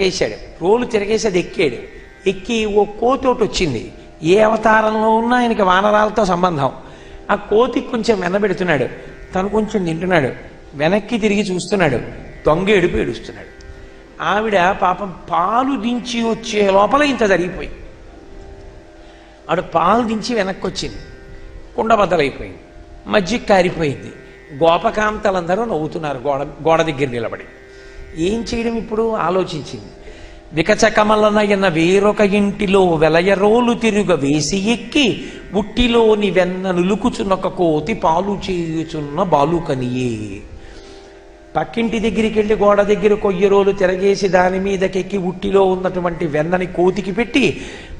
వేశాడు, రోలు తిరగేసి అది ఎక్కాడు. ఎక్కి ఓ కోతి ఒకటి వచ్చింది. ఏ అవతారంలో ఉన్నా ఆయనకి వానరాలతో సంబంధం. ఆ కోతికి కొంచెం వెనబెడుతున్నాడు, తను కొంచెం తింటున్నాడు, వెనక్కి తిరిగి చూస్తున్నాడు, దొంగ ఏడుపు ఏడుస్తున్నాడు. ఆవిడ పాపం పాలు దించి వచ్చే లోపల ఇంత జరిగిపోయి, ఆవిడ పాలు దించి వెనక్కి వచ్చింది, కుండ బద్దలైపోయింది, మజ్జిగ కారిపోయింది. గోపకాంతలందరూ నవ్వుతున్నారు గోడ దగ్గర నిలబడి. ఏం చేయడం ఇప్పుడు ఆలోచించింది. వికచకమలనయన వేరొక ఇంటిలో వెలయరోలు తిరుగ వేసి ఎక్కి ఉట్టిలోని వెన్న నులుకుచున్నొక కోతి పాలు చేయుచున్న బాలుకనియే. పక్కింటి దగ్గరికి వెళ్ళి గోడ దగ్గర కొయ్యరోలు తిరగేసి దాని మీదకెక్కి ఉట్టిలో ఉన్నటువంటి వెన్నని కోతికి పెట్టి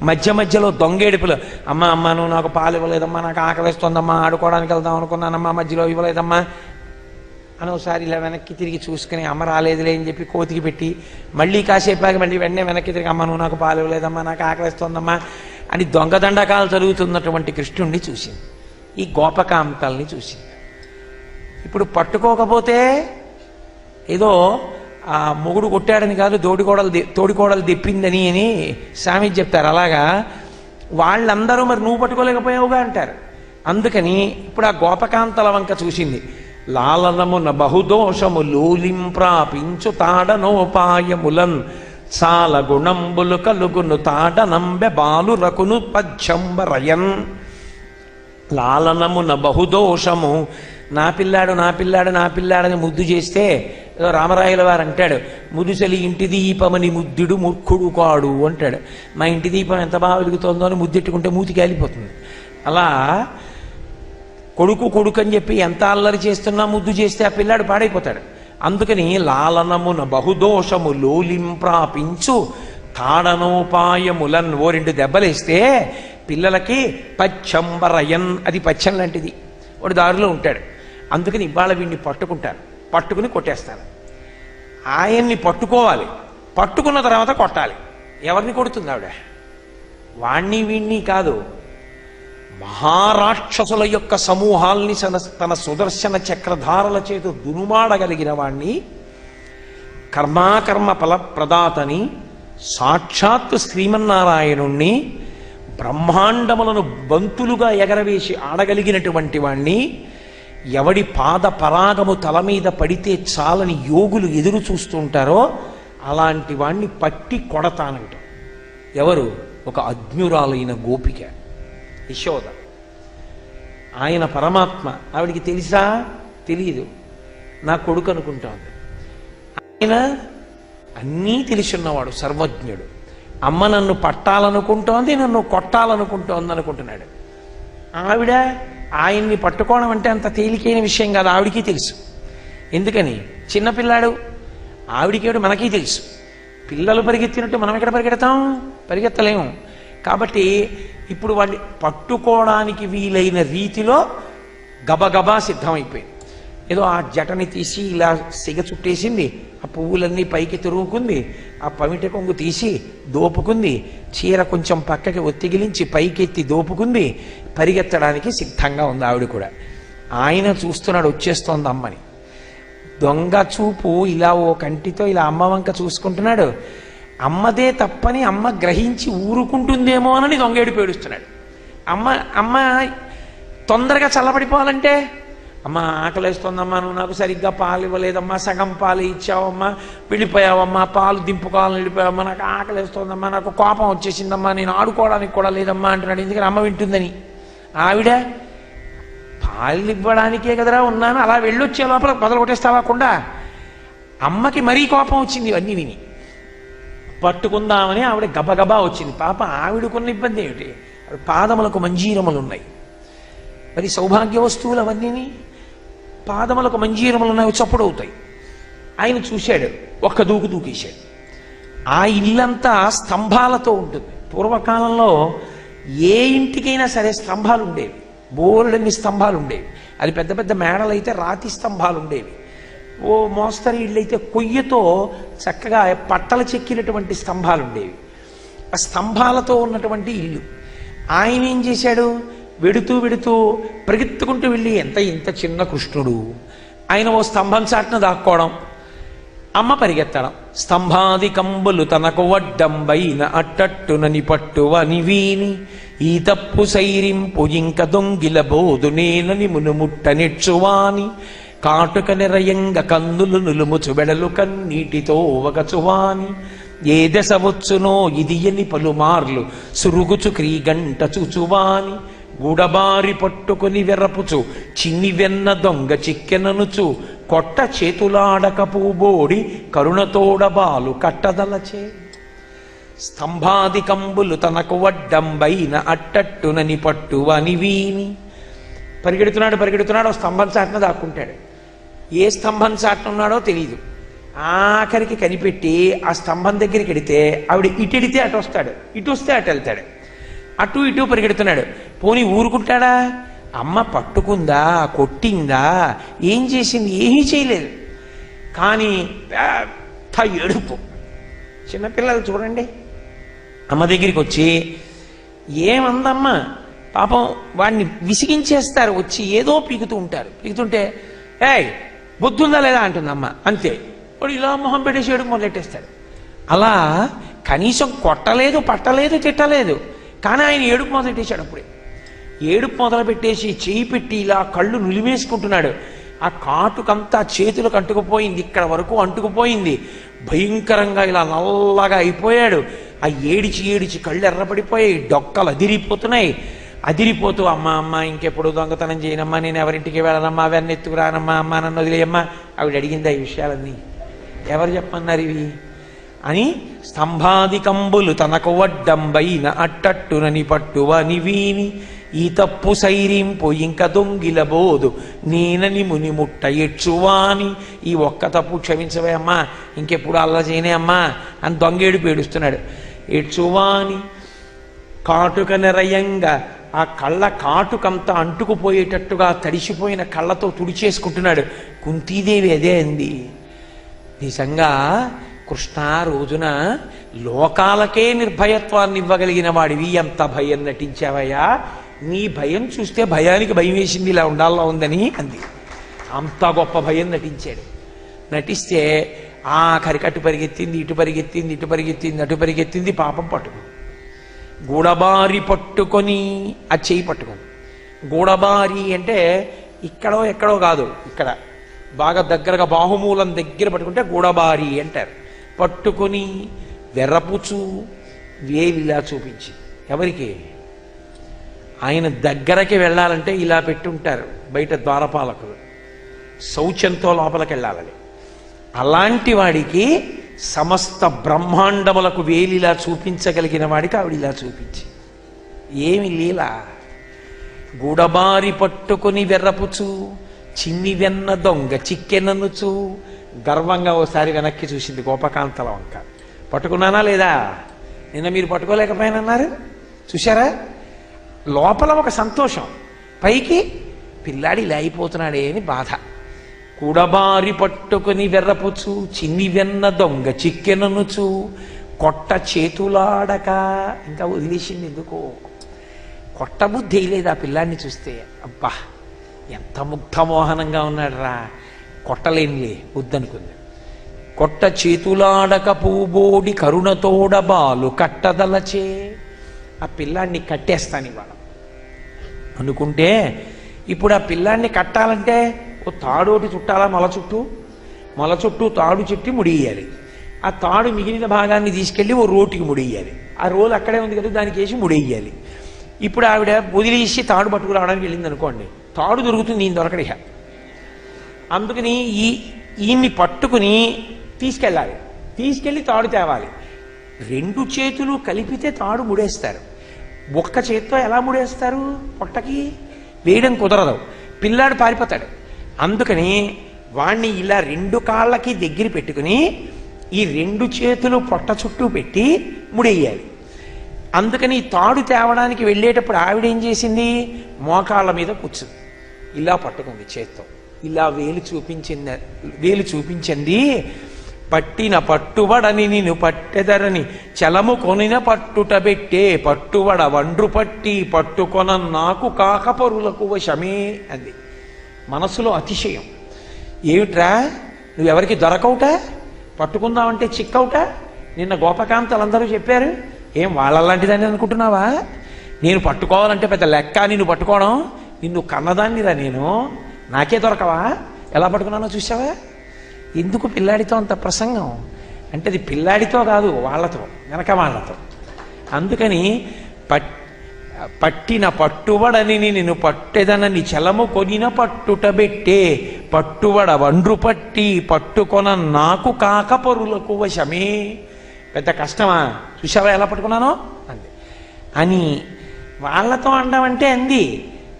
మధ్య మధ్యలో దొంగేడుపులు, అమ్మ అమ్మ నువ్వు నాకు పాలు ఇవ్వలేదమ్మా, నాకు ఆకలిస్తోందమ్మా, ఆడుకోవడానికి వెళ్దాం అనుకున్నానమ్మా, మధ్యలో ఇవ్వలేదమ్మా అని ఒకసారి ఇలా వెనక్కి తిరిగి చూసుకుని అమ్మ రాలేదులే అని చెప్పి కోతికి పెట్టి మళ్ళీ కాసేపాకి మళ్ళీ వెంటనే వెనక్కి తిరిగి అమ్మ నువ్వు నాకు పాలు ఇవ్వలేదమ్మా, నాకు ఆకలిస్తోందమ్మా అని దొంగదండకాలు జరుగుతున్నటువంటి కృష్ణుణ్ణి చూసింది. ఈ గోపకాంతల్ని చూసింది. ఇప్పుడు పట్టుకోకపోతే ఏదో ఆ మొగుడు కొట్టాడని కాదు, తోడికోడలు తెప్పిందని అని సామెత చెప్తారు. అలాగా వాళ్ళందరూ మరి నువ్వు పట్టుకోలేకపోయావుగా అంటారు. అందుకని ఇప్పుడు ఆ గోపకాంతల వంక చూసింది. లాలనమున బహుదోషము లూలింప్రాపించు తాడనోపాయములన్ చాల గుణంబులు కలుగును తాడనంబె బాలు రకును పద్యంబరయన్. లాలనమున బహుదోషము, నా పిల్లాడు నా పిల్లాడు నా పిల్లాడని ముద్దు చేస్తే ఏదో రామరాయల వారు అంటాడు, ముదుసలి ఇంటి దీపమని ముద్దుడు మూర్ఖుడు కాడు అంటాడు. మా ఇంటి దీపం ఎంత బాగా వెలుగుతోందో అని ముద్దెట్టుకుంటే మూతికి కాలిపోతుంది. అలా కొడుకు అని చెప్పి ఎంత అల్లరి చేస్తున్నా ముద్దు చేస్తే ఆ పిల్లాడు పాడైపోతాడు. అందుకని లాలనమున బహుదోషము లోలింప్రాపించు తాడనోపాయములన్, ఓ 2 దెబ్బలేస్తే పిల్లలకి పచ్చంబరయన్, అది పచ్చం లాంటిది, వాడు దారిలో ఉంటాడు. అందుకని ఇవాళ వీడిని పట్టుకుంటాను, పట్టుకుని కొట్టేస్తాను. ఆయన్ని పట్టుకోవాలి, పట్టుకున్న తర్వాత కొట్టాలి. ఎవరిని కొడుతుంది ఆవిడ? వాణ్ణి వీణ్ణి కాదు, మహారాక్షసుల యొక్క సమూహాల్ని తన సుదర్శన చక్రధారల చేత దునుమాడగలిగిన వాణ్ణి, కర్మాకర్మ ఫలప్రదాతని, సాక్షాత్తు శ్రీమన్నారాయణుణ్ణి, బ్రహ్మాండములను బంతులుగా ఎగరవేసి ఆడగలిగినటువంటి వాణ్ణి, ఎవడి పాద పరాగము తల మీద పడితే చాలని యోగులు ఎదురు చూస్తూ ఉంటారో అలాంటి వాణ్ణి పట్టి కొడతానంట. ఎవరు? ఒక అజ్ఞురాలైన గోపిక యశోద. ఆయన పరమాత్మ. ఆవిడికి తెలుసా? తెలియదు, నా కొడుకు అనుకుంటోంది. ఆయన అన్నీ తెలిసిన్నవాడు, సర్వజ్ఞుడు. అమ్మ నన్ను పట్టాలనుకుంటోంది, నన్ను కొట్టాలనుకుంటోంది అనుకుంటున్నాడు. ఆవిడ ఆయన్ని పట్టుకోవడం అంటే అంత తేలికైన విషయం కాదు, ఆవిడికి తెలుసు. ఎందుకని? చిన్నపిల్లాడు, ఆవిడికేడు మనకీ తెలుసు. పిల్లలు పరిగెత్తినట్టు మనం ఎక్కడ పరిగెడతాం? పరిగెత్తలేము. కాబట్టి ఇప్పుడు వాడిని పట్టుకోవడానికి వీలైన రీతిలో గబగబా సిద్ధమైపోయింది. ఏదో ఆ జటని తీసి ఇలా సిగ చుట్టేసింది, ఆ పువ్వులన్నీ పైకి తిరుగుకుంది, ఆ పమిట కొంగు తీసి దోపుకుంది, చీర కొంచెం పక్కకి ఒత్తిగిలించి పైకెత్తి దోపుకుంది, పరిగెత్తడానికి సిద్ధంగా ఉంది ఆవిడ కూడా. ఆయన చూస్తున్నాడు, వచ్చేస్తోంది అమ్మని. దొంగ చూపు ఇలా ఓ కంటితో ఇలా అమ్మ వంక చూసుకుంటున్నాడు. అమ్మదే తప్పని అమ్మ గ్రహించి ఊరుకుంటుందేమో అని దొంగేడు పేడుస్తున్నాడు. అమ్మ తొందరగా చల్లబడిపోవాలంటే, అమ్మ ఆకలేస్తోందమ్మా, నువ్వు నాకు సరిగ్గా పాలు ఇవ్వలేదమ్మా, సగం పాలు ఇచ్చావమ్మా, వెళ్ళిపోయావమ్మా, పాలు దింపుకోవాలని వెళ్ళిపోయావమ్మా, నాకు ఆకలేస్తోందమ్మా, నాకు కోపం వచ్చేసిందమ్మా, నేను ఆడుకోవడానికి కూడా లేదమ్మా అంటున్నాడు. ఎందుకని? అమ్మ వింటుందని. ఆవిడ పాలు ఇవ్వడానికే కదరా ఉన్నాను, అలా వెళ్ళొచ్చే లోపల మొదలు కొట్టేస్తావాకుండా. అమ్మకి మరీ కోపం వచ్చింది ఇవన్నీ విని. పట్టుకుందామని ఆవిడ గబగబా వచ్చింది. పాప ఆవిడకున్న ఇబ్బంది ఏమిటి? పాదములకు మంజీరములు ఉన్నాయి, మరి సౌభాగ్య వస్తువులు అవన్నీ పాదములకు మంజీరములు ఉన్నాయి, చప్పుడవుతాయి. ఆయన చూశాడు, ఒక్క దూకు దూకేశాడు. ఆ ఇల్లంతా స్తంభాలతో ఉంటుంది. పూర్వకాలంలో ఏ ఇంటికైనా సరే స్తంభాలు ఉండేవి, బోర్డన్ని స్తంభాలు ఉండేవి. అది పెద్ద పెద్ద మేడలు అయితే రాతి స్తంభాలు ఉండేవి. ఓ మోస్తరు ఇళ్ళు అయితే కొయ్యతో చక్కగా పట్టలు చెక్కినటువంటి స్తంభాలు ఉండేవి. ఆ స్తంభాలతో ఉన్నటువంటి ఇల్లు. ఆయన ఏం చేశాడు? వెడుతూ పరిగెత్తుకుంటూ వెళ్ళి, ఇంత చిన్న కృష్ణుడు, ఆయన ఓ స్తంభం చాటున దాక్కోవడం, అమ్మ పరిగెత్తడం. స్తంభాది కంబులు తనకు వడ్డంబైన అట్టట్టునని పట్టువని వీని ఈ తప్పు సైరింపు ఇంక దొంగిల బోధు నేనని మునుముట్ట నెచ్చువాని కాటుక నిరయంగ కన్నులు నులుముచు బెడలు కన్నీటితో ఒకచువాని ఏ దశ వచ్చునో ఇది ఎని పలుమార్లు సురుగుచు క్రీగంట చూచువాని గూడబారి పట్టుకుని వెర్రపుచు చిన్ని వెన్న దొంగ చిక్కెననుచు కొట్ట చేతులాడక పూబోడి కరుణతోడబాలు కట్టదలచే స్తంభాది కంబులు తనకు వడ్డంబైన అట్టట్టునని పట్టువని వీని పరిగెడుతున్నాడు స్తంభం చాటున దాక్కుంటాడు. ఏ స్తంభం చాటున ఉన్నాడో తెలియదు. ఆఖరికి కనిపెట్టి ఆ స్తంభం దగ్గరికి వెడితే ఆవిడ ఇటెడితే అటు వస్తాడు, ఇటు వస్తే అటు వెళ్తాడు. అటు ఇటు పరిగెడుతున్నాడు. పోనీ ఊరుకుంటాడా? అమ్మ పట్టుకుందా, కొట్టిందా, ఏం చేసింది? ఏమీ చేయలేదు. కానీ పెద్ద ఏడుపు. చిన్నపిల్లలు చూడండి, అమ్మ దగ్గరికి వచ్చి ఏమందమ్మా పాపం వాడిని విసిగించేస్తారు. వచ్చి ఏదో పీకుతూ ఉంటారు. పీకుతుంటే ఏయ్ బుద్ధుందా లేదా అంటుందమ్మ. అంతే. వాడు ఇలా మొహం పెట్టేసి ఏడుపు మొదలెట్టేస్తాడు. అలా కనీసం కొట్టలేదు, పట్టలేదు, తిట్టలేదు. కానీ ఆయన ఏడుపు మొదలెట్టేశాడు. అప్పుడే ఏడుపు మొదలు పెట్టేసి చేయి పెట్టి ఇలా కళ్ళు నులిమేసుకుంటున్నాడు. ఆ కాటుకంతా చేతులకు అంటుకుపోయింది, ఇక్కడ వరకు అంటుకుపోయింది. భయంకరంగా ఇలా నల్లగా అయిపోయాడు. ఆ ఏడిచి కళ్ళు ఎర్రపడిపోయాయి, డొక్కలు అదిరిపోతున్నాయి. అదిరిపోతూ అమ్మ ఇంకెప్పుడు దొంగతనం చేయనమ్మా, నేను ఎవరింటికి వెళ్ళనమ్మా, అవన్నీ ఎత్తుకురానమ్మా, అమ్మ నన్ను వదిలేయమ్మా. ఆవిడ అడిగిందా ఈ విషయాలన్నీ? ఎవరు చెప్పన్నారు ఇవి అని? స్తంభాది కంబులు తనకు వడ్డంబైన అట్టట్టునని పట్టువని వీని ఈ తప్పు సైరింపు ఇంక దొంగిల బోధు నేనని మునిముట్ట ఎచ్చువాని ఈ ఒక్క తప్పు క్షమించవే అమ్మా, ఇంకెప్పుడు అల్లా చేయనే అమ్మా అని దొంగేడు పేడుస్తున్నాడు. ఎచ్చువాని కాటుక నిరయంగా ఆ కళ్ళ కాటుకంతా అంటుకుపోయేటట్టుగా తడిసిపోయిన కళ్ళతో తుడిచేసుకుంటున్నాడు. కుంతీదేవి అదే అంది. నిజంగా కృష్ణ రోజున లోకాలకే నిర్భయత్వాన్ని ఇవ్వగలిగిన వాడివి, ఎంత భయం నటించావయ్యా, నీ భయం చూస్తే భయానికి భయం వేసింది, ఇలా ఉండాలా ఉందని అంది. అంత గొప్ప భయం నటించాడు. నటిస్తే ఆఖరికి అటు పరిగెత్తింది, ఇటు పరిగెత్తింది, ఇటు పరిగెత్తింది, అటు పరిగెత్తింది. పాపం పట్టుకుంది. గూడబారి పట్టుకొని ఆ చెయ్యి పట్టుకుంది. గూడబారి అంటే ఇక్కడో ఎక్కడో కాదు, ఇక్కడ బాగా దగ్గరగా బాహుమూలం దగ్గర పట్టుకుంటే గూడబారి అంటారు. పట్టుకొని వెర్రపుచు వేలిలా చూపించి, ఎవరికి? ఆయన దగ్గరకి వెళ్ళాలంటే ఇలా పెట్టుంటారు బయట ద్వారపాలకులు, శౌచంతో లోపలికి వెళ్ళాలని. అలాంటి వాడికి సమస్త బ్రహ్మాండములకు వేలిలా చూపించగలిగిన వాడికి ఆవిడ ఇలా చూపించి, ఏమి లీల! గూడబారి పట్టుకొని వెర్రపుచు చిన్ని వెన్న దొంగ చిక్కెననుచు. గర్వంగా ఓసారి వెనక్కి చూసింది గోపకాంతల వంక. పట్టుకున్నానా లేదా? నిన్న మీరు పట్టుకోలేకపోయానన్నారు, చూశారా? లోపల ఒక సంతోషం, పైకి పిల్లాడి ఇలా అయిపోతున్నాడే అని బాధ. కూడబారి పట్టుకుని వెర్రపుచు చిన్ని వెన్న దొంగ చిక్కెననుచు కొట్ట చేతులాడక. ఇంకా వదిలేసింది ఎందుకో, కొట్ట బుద్ధి లేదు ఆ పిల్లాడిని చూస్తే. అబ్బా ఎంత ముగ్ధమోహనంగా ఉన్నాడు రా, కొట్టలేనిలే వద్దనుకుంది. కొట్ట చేతులాడక పూబోడి కరుణతోడబాలు కట్టదలచే. ఆ పిల్లాడిని కట్టేస్తాను ఇవాళ అనుకుంటే, ఇప్పుడు ఆ పిల్లాడిని కట్టాలంటే ఓ తాడోటి చుట్టాలా, మొల చుట్టూ తాడు చుట్టి ముడియాలి. ఆ తాడు మిగిలిన భాగాన్ని తీసుకెళ్ళి ఓ రోటికి ముడియాలి. ఆ రోలు అక్కడే ఉంది కదా, దానికి వేసి ముడియాలి. ఇప్పుడు ఆవిడ వదిలేసి తాడు పట్టుకురావడానికి వెళ్ళింది అనుకోండి, తాడు దొరుకుతుంది, ఈయన దొరకడిగా. అందుకని ఈయన్ని పట్టుకుని తీసుకెళ్ళాలి, తీసుకెళ్ళి తాడు తేవాలి. రెండు చేతులు కలిపితే తాడు ముడేస్తారు. ఒక్క చేత్తో ఎలా ముడేస్తారు? పొట్టకి వేయడం కుదరదు, పిల్లాడు పారిపోతాడు. అందుకని వాణ్ణి ఇలా రెండు కాళ్ళకి దగ్గర పెట్టుకుని ఈ రెండు చేతులు పొట్ట చుట్టూ పెట్టి ముడేయాలి. అందుకని తాడు తేవడానికి వెళ్ళేటప్పుడు ఆవిడేం చేసింది? మోకాళ్ళ మీద కూర్చుంది, ఇలా పట్టుకుంది చేత్తో, ఇలా వేలు చూపించింది. పట్టిన పట్టుబడని నిన్ను పట్టెదరని చలము కొనిన పట్టుట పెట్టే పట్టుబడ వండ్రు పట్టి పట్టుకొన నాకు కాకపరులకు వశమే అంది. మనసులో అతిశయం. ఏమిట్రా, నువ్వెవరికి దొరకవుట, పట్టుకుందామంటే చిక్కవుట. నిన్న గోపకాంతలందరూ చెప్పారు, ఏం వాళ్ళలాంటిదని అనుకుంటున్నావా? నేను పట్టుకోవాలంటే పెద్ద లెక్క నిన్ను పట్టుకోవడం, నిన్ను కన్నదాన్నిరా నేను, నాకే దొరకవా? ఎలా పట్టుకున్నానో చూసావా? ఎందుకు పిల్లాడితో అంత ప్రసంగం అంటే అది పిల్లాడితో కాదు, వాళ్ళతో, వెనక వాళ్ళతో. అందుకని పట్టిన పట్టువడని నిన్ను పట్టెదనని చలము కొనిన పట్టుటబెట్టే పట్టువడ వండ్రు పట్టి పట్టుకొన నాకు కాక పరులకు వశమే. పెద్ద కష్టమా? చూసావా ఎలా పట్టుకున్నానో అంది. అని వాళ్ళతో అంటామంటే అంది.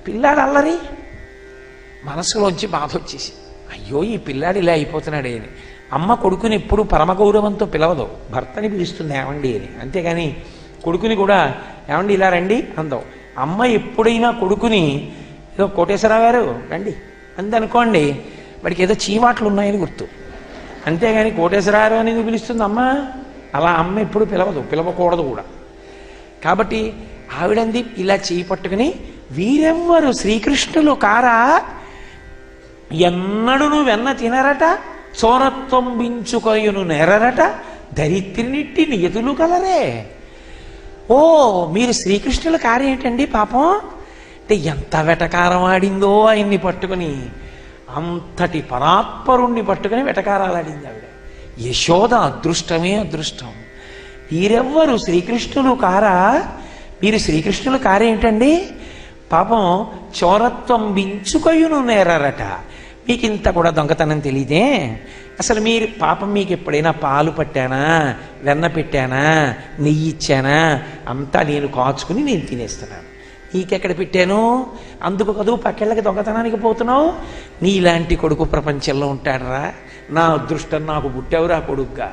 పిల్లాడు అల్లరి, మనసులోంచి బాధ వచ్చేసి, అయ్యో ఈ పిల్లాడు ఇలా అయిపోతున్నాడే అని. అమ్మ కొడుకుని ఎప్పుడు పరమగౌరవంతో పిలవదు, భర్తని పిలుస్తుంది ఏమండి అని. అంతేగాని కొడుకుని కూడా ఏమండి ఇలా రండి అందం. అమ్మ ఎప్పుడైనా కొడుకుని ఏదో కోటేశ్వరరావు గారు రండి అందనుకోండి, వాడికి ఏదో చీవాట్లు ఉన్నాయని గుర్తు. అంతేగాని కోటేశ్వరరావు అనేది పిలుస్తుంది అమ్మ. అలా అమ్మ ఎప్పుడు పిలవదు, పిలవకూడదు కూడా. కాబట్టి ఆవిడంది ఇలా చేయి పట్టుకుని, వీరెవ్వరు శ్రీకృష్ణులు కారా, ఎన్నడును వెన్న తినరట, చోరత్వంబించుకొయును నెరరట, దరిత్రినిట్టి నియతులు కలరే. ఓ మీరు శ్రీకృష్ణుల కార్యం ఏంటండి పాపం అంటే ఎంత వెటకారం ఆడిందో ఆయన్ని పట్టుకుని. అంతటి పరాత్పరుణ్ణి పట్టుకుని వెటకారాలాడింది ఆవిడ. యశోద అదృష్టమే అదృష్టం. వీరెవ్వరు శ్రీకృష్ణులు కారా, మీరు శ్రీకృష్ణుల కార్యం ఏంటండి పాపం, చోరత్వం బించుకొయును నేరరట. మీకు ఇంత కూడా దొంగతనం తెలియదే? అసలు మీరు పాపం మీకు ఎప్పుడైనా పాలు పట్టానా, వెన్న పెట్టానా, నెయ్యి ఇచ్చానా? అంతా నేను కాచుకుని నేను తినేస్తున్నాను. నీకెక్కడ పెట్టాను? అందుకు కదూ పక్కెళ్ళకి దొంగతనానికి పోతున్నావు. నీలాంటి కొడుకు ప్రపంచంలో ఉంటాడరా, నా అదృష్టం నాకు పుట్టావురా కొడుకుగా,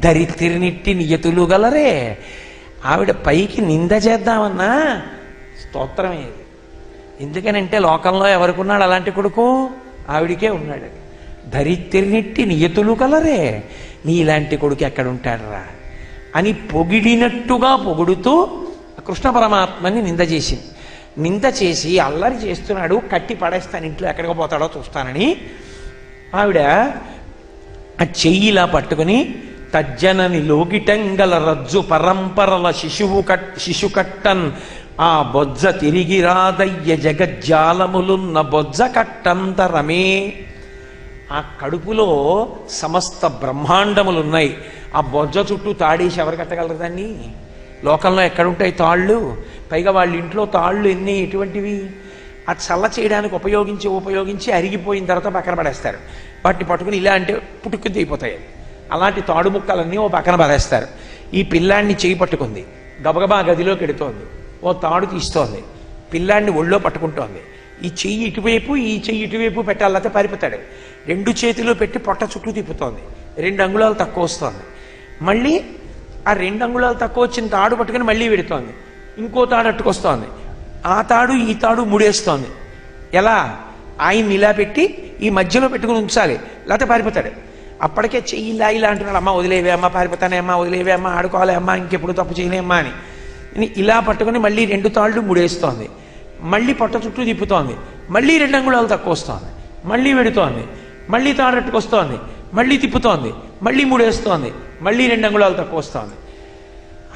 దరిత్రినిట్టి నియతులు గలరే. ఆవిడ పైకి నింద చేద్దామన్నా స్తోత్రమేది. ఎందుకనంటే లోకంలో ఎవరికున్నాడు అలాంటి కొడుకు? ఆవిడికే ఉన్నాడు. దరిత్రినిట్టి నియతులు కలరే, నీలాంటి కొడుకు ఎక్కడుంటాడరా అని పొగిడినట్టుగా పొగుడుతూ కృష్ణ పరమాత్మని నింద చేసింది. నింద చేసి అల్లరి చేస్తున్నాడు, కట్టి పడేస్తాను, ఇంట్లో ఎక్కడికి పోతాడో చూస్తానని ఆవిడ ఆ చెయ్యిలా పట్టుకుని, తజ్జనని లోకిటంగల రజ్జు పరంపరల శిశుకట్టన్ ఆ బొజ్జ తిరిగి రాదయ్య జగజ్జాలములున్న బొజ్జ కట్టంతరమే. ఆ కడుపులో సమస్త బ్రహ్మాండములున్నాయి. ఆ బొజ్జ చుట్టూ తాడేసి ఎవరు కట్టగలరు దాన్ని? లోకంలో ఎక్కడుంటాయి తాళ్ళు? పైగా వాళ్ళ ఇంట్లో తాళ్ళు ఎటువంటివి? ఆ చల్ల చేయడానికి ఉపయోగించి అరిగిపోయిన తర్వాత పక్కన పడేస్తారు. వాటిని పట్టుకుని ఇలా అంటే పుట్టుకు దిగిపోతాయి. అలాంటి తాడు ముక్కలన్నీ ఓ పక్కన పడేస్తారు. ఈ పిల్లాన్ని చేయి పట్టుకుంది, గబగబా గదిలోకి ఎడుతోంది, ఓ తాడు తీస్తోంది, పిల్లాన్ని ఒళ్ళో పట్టుకుంటోంది. ఈ చెయ్యి ఇటువైపు ఈ చెయ్యి ఇటువైపు పెట్టాలంటే పారిపోతాడు. రెండు చేతిలో పెట్టి పొట్ట చుట్టూ తిప్పుతోంది. 2 అంగుళాలు తక్కువ వస్తోంది. మళ్ళీ ఆ 2 అంగుళాలు తక్కువ వచ్చిన తాడు పట్టుకుని మళ్ళీ పెడుతోంది. ఇంకో తాడు అట్టుకొస్తోంది. ఆ తాడు ఈ తాడు ముడేస్తోంది. ఎలా? ఆయన్ని ఇలా పెట్టి ఈ మధ్యలో పెట్టుకుని ఉంచాలి, లేకపోతే పారిపోతాడు. అప్పటికే చెయ్యి ఇలా అంటున్నాడు, అమ్మ వదిలేవే అమ్మ, పారిపోతానే అమ్మ, వదిలేవే అమ్మ, ఆడుకోవాలి అమ్మ, ఇంకెప్పుడు తప్పు చేయలేమ్మా అని. ఇలా పట్టుకుని మళ్ళీ 2 తాళ్ళు ముడేస్తోంది. మళ్ళీ పొట్ట చుట్టూ తిప్పుతోంది. మళ్ళీ 2 అంగుళాలు తక్కువ వస్తోంది. మళ్ళీ పెడుతోంది. మళ్ళీ తాడట్టుకొస్తోంది. మళ్ళీ తిప్పుతోంది. మళ్ళీ ముడేస్తోంది. మళ్ళీ 2 అంగుళాలు తక్కువ వస్తోంది.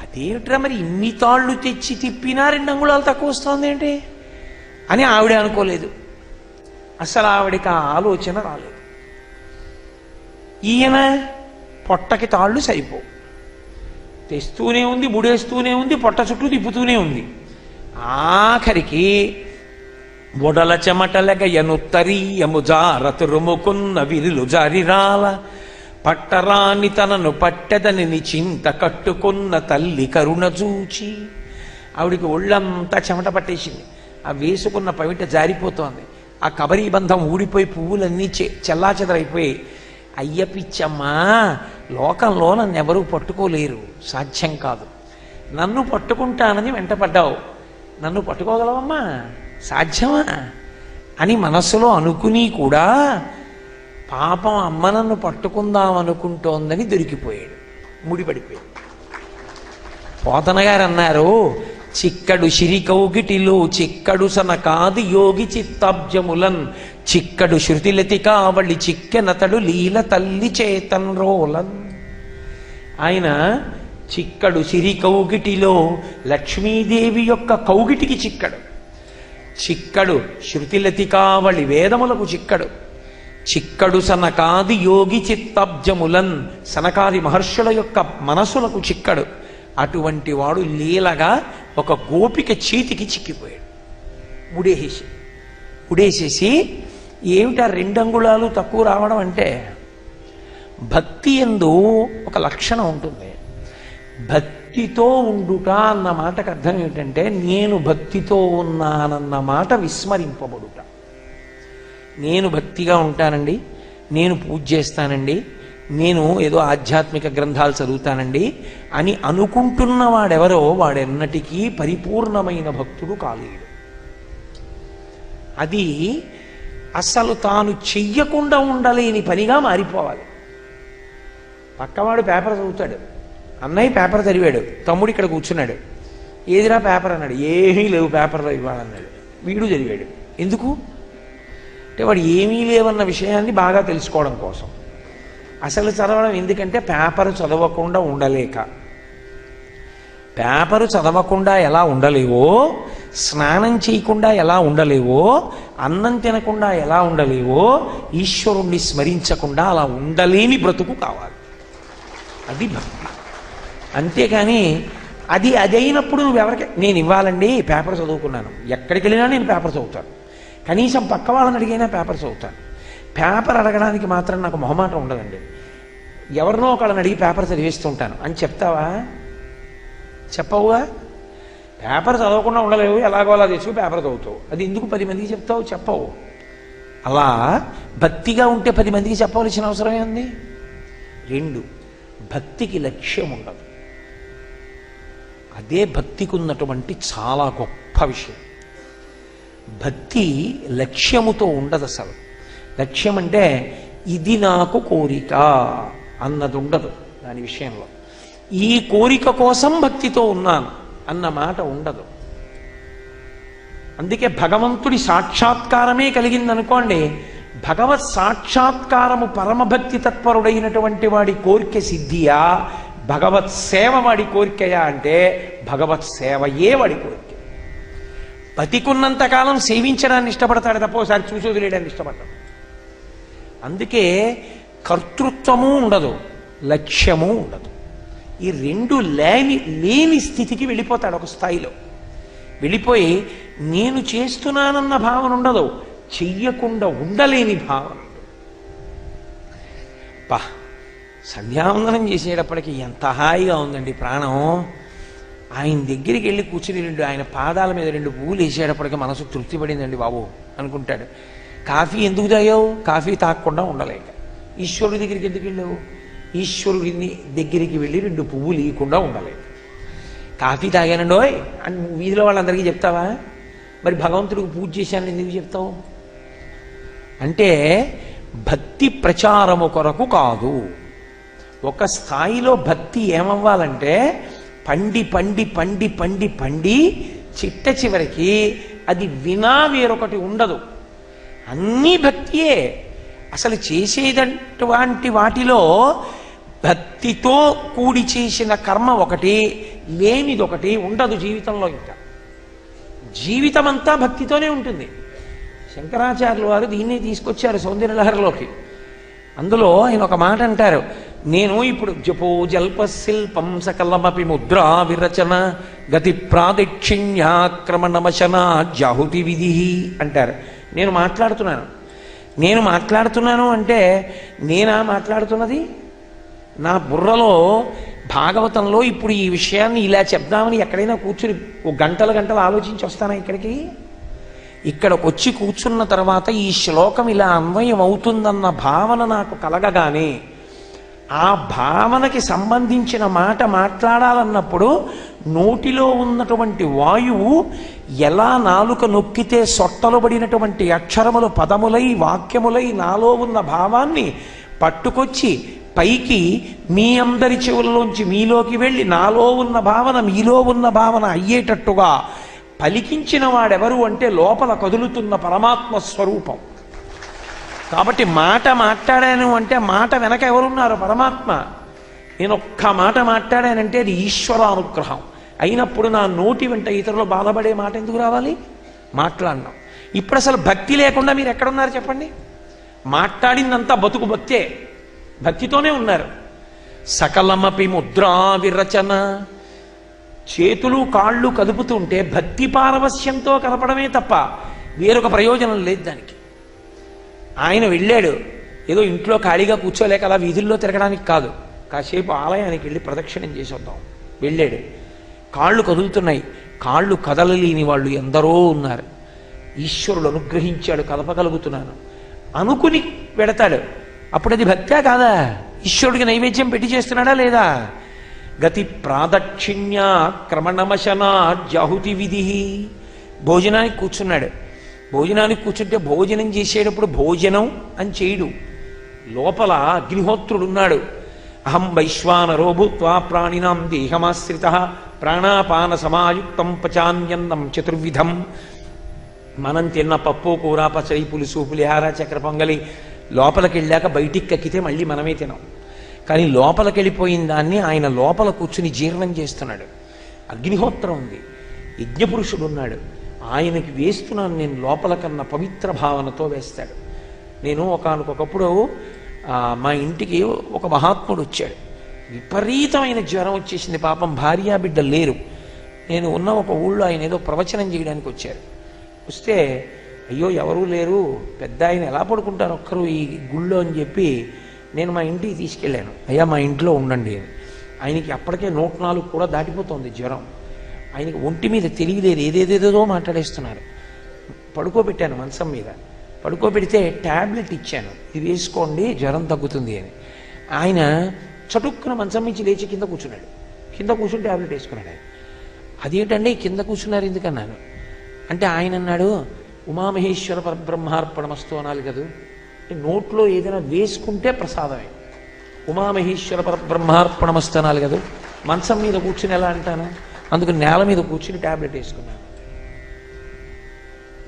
అదేమిట్రా మరి ఇన్ని తాళ్ళు తెచ్చి తిప్పినా 2 అంగుళాలు తక్కువ వస్తోంది ఏంటి అని ఆవిడ అనుకోలేదు. అసలు ఆవిడికి ఆ ఆలోచన రాలేదు. ఈయన పొట్టకి తాళ్ళు సరిపోవు, తెస్తూనే ఉంది, ముడేస్తూనే ఉంది, పొట్ట చుట్టూ తిప్పుతూనే ఉంది. ఆఖరికి బొడల చెమటలగ ఎనుత్తరీయము జారతురుముకున్న విరులు జారిరాల పట్టరాని తనను పట్టెదని చింత కట్టుకున్న తల్లి కరుణ చూచి. ఆవిడికి ఒళ్ళంతా చెమట పట్టేసింది. ఆ వేసుకున్న పవిట జారిపోతోంది. ఆ కబరీ బంధం ఊడిపోయి పువ్వులన్నీ చెల్లాచెదరైపోయి, అయ్య పిచ్చమ్మా, లోకంలో నన్ను ఎవరూ పట్టుకోలేరు, సాధ్యం కాదు. నన్ను పట్టుకుంటానని వెంటపడ్డావు, నన్ను పట్టుకోగలవమ్మా, సాధ్యమా అని మనస్సులో అనుకుని కూడా పాపం అమ్మ నన్ను పట్టుకుందాం అనుకుంటోందని దొరికిపోయాడు, ముడిపడిపోయాడు. పోతన గారు అన్నారు, చిక్కడు శిరికౌగిటిలో చిక్కడు సన కాదు యోగి చిత్తాబ్జములన్ చిక్కడు శృతిలతి కావళి చిక్కెనతడు లీల తల్లి చేతన్ రోలన్. ఆయన చిక్కడు సిరి కౌగిటిలో లక్ష్మీదేవి యొక్క కౌగిటికి చిక్కడు. చిక్కడు శృతిలతికావళి వేదములకు చిక్కడు. చిక్కడు సనకాది యోగి చిత్తబ్జములన్, సనకాది మహర్షుల యొక్క మనసులకు చిక్కడు. అటువంటి వాడు లీలగా ఒక గోపిక చేతికి చిక్కిపోయాడు. ఉడేసేసి ఏమిటా 2 అంగుళాలు తక్కువ రావడం అంటే, భక్తి యందు ఒక లక్షణం ఉంటుంది. భక్తితో ఉండుట అన్న మాటకు అర్థం ఏమిటంటే, నేను భక్తితో ఉన్నానన్న మాట విస్మరింపబడుట. నేను భక్తిగా ఉంటానండి, నేను పూజ చేస్తానండి, నేను ఏదో ఆధ్యాత్మిక గ్రంథాలు చదువుతానండి అని అనుకుంటున్న వాడెవరో వాడెన్నటికీ పరిపూర్ణమైన భక్తుడు కాలేడు. అది అసలు తాను చెయ్యకుండా ఉండలేని పనిగా మారిపోవాలి. పక్కవాడు పేపర్ చదువుతాడు, అన్నయ్య పేపర్ చదివాడు, తమ్ముడు ఇక్కడ కూర్చున్నాడు, ఏదిరా పేపర్ అన్నాడు, ఏమీ లేవు పేపర్లో ఇవ్వాలన్నాడు. వీడు చదివాడు. ఎందుకు అంటే వాడు ఏమీ లేవన్న విషయాన్ని బాగా తెలుసుకోవడం కోసం. అసలు చదవడం ఎందుకంటే పేపరు చదవకుండా ఉండలేక. పేపరు చదవకుండా ఎలా ఉండలేవో, స్నానం చేయకుండా ఎలా ఉండలేవో, అన్నం తినకుండా ఎలా ఉండలేవో, ఈశ్వరుణ్ణి స్మరించకుండా అలా ఉండలేని బ్రతుకు కావాలి. అది భక్తి. అంతేకాని అదైనప్పుడు నువ్వెవరికి నేను ఇవ్వాలండి పేపర్ చదువుకున్నాను, ఎక్కడికి వెళ్ళినా నేను పేపర్ చదువుతాను, కనీసం పక్క వాళ్ళని అడిగైనా పేపర్ చదువుతాను. పేపర్ అడగడానికి మాత్రం నాకు మొహమాటం ఉండదండి, ఎవరినో ఒకళ్ళని అడిగి పేపర్ చదివిస్తుంటాను అని చెప్తావా? చెప్పవుగా. పేపర్ చదవకుండా ఉండలేవు, ఎలాగో అలా తెచ్చుకు పేపర్ చదువుతావు. అది ఎందుకు 10 మందికి చెప్తావు? చెప్పవు. అలా భక్తిగా ఉంటే 10 మందికి చెప్పవలసిన అవసరం ఏంది? 2, భక్తికి లక్ష్యం ఉండదు. అదే భక్తికి ఉన్నటువంటి చాలా గొప్ప విషయం. భక్తి లక్ష్యముతో ఉండదు. అసలు లక్ష్యం అంటే ఇది నాకు కోరిక అన్నది ఉండదు దాని విషయంలో. ఈ కోరిక కోసం భక్తితో ఉన్నాను అన్న మాట ఉండదు. అందుకే భగవంతుడి సాక్షాత్కారమే కలిగిందనుకోండి, భగవత్ సాక్షాత్కారము పరమభక్తి తత్పరుడైనటువంటి వాడి కోరిక సిద్ధియా, భగవత్ సేవ వాడి కోరికయా అంటే భగవత్ సేవయే వాడి కోరిక. బతికున్నంతకాలం సేవించడాన్ని ఇష్టపడతాడు తప్ప ఒకసారి చూసి వదిలేయడాన్ని ఇష్టపడతాడు. అందుకే కర్తృత్వము ఉండదు, లక్ష్యము ఉండదు. ఈ 2 లేని స్థితికి వెళ్ళిపోతాడు. ఒక స్థాయిలో వెళ్ళిపోయి నేను చేస్తున్నానన్న భావన ఉండదు, చెయ్యకుండా ఉండలేని భావన. సంధ్యావందనం చేసేటప్పటికి ఎంత హాయిగా ఉందండి ప్రాణం. ఆయన దగ్గరికి వెళ్ళి కూర్చుని ఆయన పాదాల మీద 2 పువ్వులు వేసేటప్పటికి మనసు తృప్తి పడిందండి బాబు అనుకుంటాడు. కాఫీ ఎందుకు తాగావు? కాఫీ తాగకుండా ఉండలేక. ఈశ్వరుడి దగ్గరికి ఎందుకు వెళ్ళావు? ఈశ్వరుడిని దగ్గరికి వెళ్ళి 2 పువ్వులు ఇవ్వకుండా ఉండలేక. కాఫీ తాగానండోయ్ అని వీధిలో వాళ్ళందరికీ చెప్తావా? మరి భగవంతుడికి పూజ చేశానని ఎందుకు చెప్తావు? అంటే భక్తి ప్రచారము కొరకు కాదు. ఒక స్థాయిలో భక్తి ఏమవ్వాలంటే పండి పండి పండి పండి పండి చిట్ట చివరికి అది వినా వేరొకటి ఉండదు. అన్నీ భక్తియే. అసలు చేసేటటువంటి వాటిలో భక్తితో కూడి చేసిన కర్మ ఒకటి, లేనిదొకటి ఉండదు జీవితంలో. ఇంకా జీవితం అంతా భక్తితోనే ఉంటుంది. శంకరాచార్యులు వారు దీన్ని తీసుకొచ్చారు సౌందర్యలహరిలోకి. అందులో ఆయన ఒక మాట అంటారు, నేను ఇప్పుడు జపో జల్ప శిల్పం సకలమపి ముద్రా విరచన గతి ప్రాదక్షిణ్యాక్రమణమశన జాహుతి విధి అంటారు. నేను మాట్లాడుతున్నాను అంటే నేనా మాట్లాడుతున్నది? నా బుర్రలో భాగవతంలో ఇప్పుడు ఈ విషయాన్ని ఇలా చెప్దామని ఎక్కడైనా కూర్చుని గంటలు ఆలోచించి వస్తానా ఇక్కడికి? ఇక్కడికి వచ్చి కూర్చున్న తర్వాత ఈ శ్లోకం ఇలా అన్వయం అవుతుందన్న భావన నాకు కలగగానే ఆ భావనకి సంబంధించిన మాట మాట్లాడాలన్నప్పుడు నోటిలో ఉన్నటువంటి వాయువు ఎలా నాలుక నొక్కితే సొట్టలుబడినటువంటి అక్షరములు పదములై వాక్యములై నాలో ఉన్న భావాన్ని పట్టుకొచ్చి పైకి మీ అందరి చెవుల్లోంచి మీలోకి వెళ్ళి నాలో ఉన్న భావన మీలో ఉన్న భావన అయ్యేటట్టుగా పలికించిన వాడెవరు అంటే లోపల కదులుతున్న పరమాత్మ స్వరూపం. కాబట్టి మాట మాట్లాడాను అంటే మాట వెనక ఎవరున్నారు? పరమాత్మ. నేను ఒక్క మాట మాట్లాడానంటే అది ఈశ్వర అనుగ్రహం. అయినప్పుడు నా నోటి వెంట ఇతరులు బాధపడే మాట ఎందుకు రావాలి? మాట్లాడినాం. ఇప్పుడు అసలు భక్తి లేకుండా మీరు ఎక్కడున్నారు చెప్పండి? మాట్లాడిందంతా బతుకు భక్తే, భక్తితోనే ఉన్నారు. సకలమపి ముద్రా విరచన, చేతులు కాళ్ళు కదుపుతుంటే భక్తి పారవస్యంతో కలపడమే తప్ప వేరొక ప్రయోజనం లేదు దానికి. ఆయన వెళ్ళాడు ఏదో ఇంట్లో ఖాళీగా కూర్చోలేక అలా వీధుల్లో తిరగడానికి కాదు, కాసేపు ఆలయానికి వెళ్ళి ప్రదక్షిణం చేసి వద్దాం వెళ్ళాడు. కాళ్ళు కదులుతున్నాయి, కాళ్ళు కదలలేని వాళ్ళు ఎందరో ఉన్నారు. ఈశ్వరుడు అనుగ్రహించాడు, కదపగలుగుతున్నాను అనుకుని పెడతాడు. అప్పుడు అది భక్త్యా కాదా? ఈశ్వరుడికి నైవేద్యం పెట్టి చేస్తున్నాడా లేదా? గతి ప్రాదక్షిణ్య క్రమణమశనా జాహుతి విధి. భోజనానికి కూర్చున్నాడు. భోజనానికి కూర్చుంటే భోజనం చేసేటప్పుడు భోజనం అని చేయడు, లోపల అగ్నిహోత్రుడున్నాడు. అహం వైశ్వానరో భూత్వా ప్రాణినాం దేహమాశ్రిత ప్రాణాపాన సమాయుక్తం పచాన్యన్నం చతుర్విధం. మనం తిన్న పప్పు కూర పచ్చడి పులుసు పులిహార చక్కెర పొంగలి లోపలికి వెళ్ళాక బయటికి కక్కితే మళ్ళీ మనమే తినాం. కానీ లోపలికి వెళ్ళిపోయిన దాన్ని ఆయన లోపల కూర్చుని జీర్ణం చేస్తున్నాడు. అగ్నిహోత్రం ఉంది, యజ్ఞపురుషుడు ఉన్నాడు, ఆయనకి వేస్తున్నాను నేను లోపల కన్నా పవిత్ర భావనతో వేస్తాడు. నేను ఒకానొకప్పుడు మా ఇంటికి ఒక మహాత్ముడు వచ్చాడు. విపరీతమైన జ్వరం వచ్చేసింది, పాపం భార్యా బిడ్డ లేరు. నేను ఉన్న ఒక ఊళ్ళో ఆయన ఏదో ప్రవచనం చేయడానికి వచ్చారు. వస్తే అయ్యో ఎవరూ లేరు, పెద్ద ఆయన ఎలా పడుకుంటారు ఒక్కరు ఈ గుళ్ళో అని చెప్పి నేను మా ఇంటికి తీసుకెళ్ళాను. అయ్యా మా ఇంట్లో ఉండండి అని. ఆయనకి అప్పటికే 104 కూడా దాటిపోతుంది జ్వరం. ఆయనకి ఒంటి మీద తెలియలేదు, ఏదేదేదో మాట్లాడేస్తున్నారు. పడుకోబెట్టాను మంచం మీద. పడుకోబెడితే ట్యాబ్లెట్ ఇచ్చాను, ఇది వేసుకోండి జ్వరం తగ్గుతుంది అని. ఆయన చటుక్కున మంచం నుంచి లేచి కింద కూర్చున్నాడు. కింద కూర్చుని ట్యాబ్లెట్ వేసుకున్నాడు. ఆయన అదేంటండి కింద కూర్చున్నారు ఎందుకన్నాను అంటే ఆయన అన్నాడు, ఉమామహేశ్వర పరబ్రహ్మార్పణమస్తు అనాలి కదా, అంటే నోట్లో ఏదైనా వేసుకుంటే ప్రసాదమే. ఉమామహేశ్వర పరబ్రహ్మార్పణమస్తు అనాలి కదా, మంచం మీద కూర్చుని ఎలా అంటాను? అందుకు నేల మీద కూర్చుని ట్యాబ్లెట్ వేసుకున్నాను.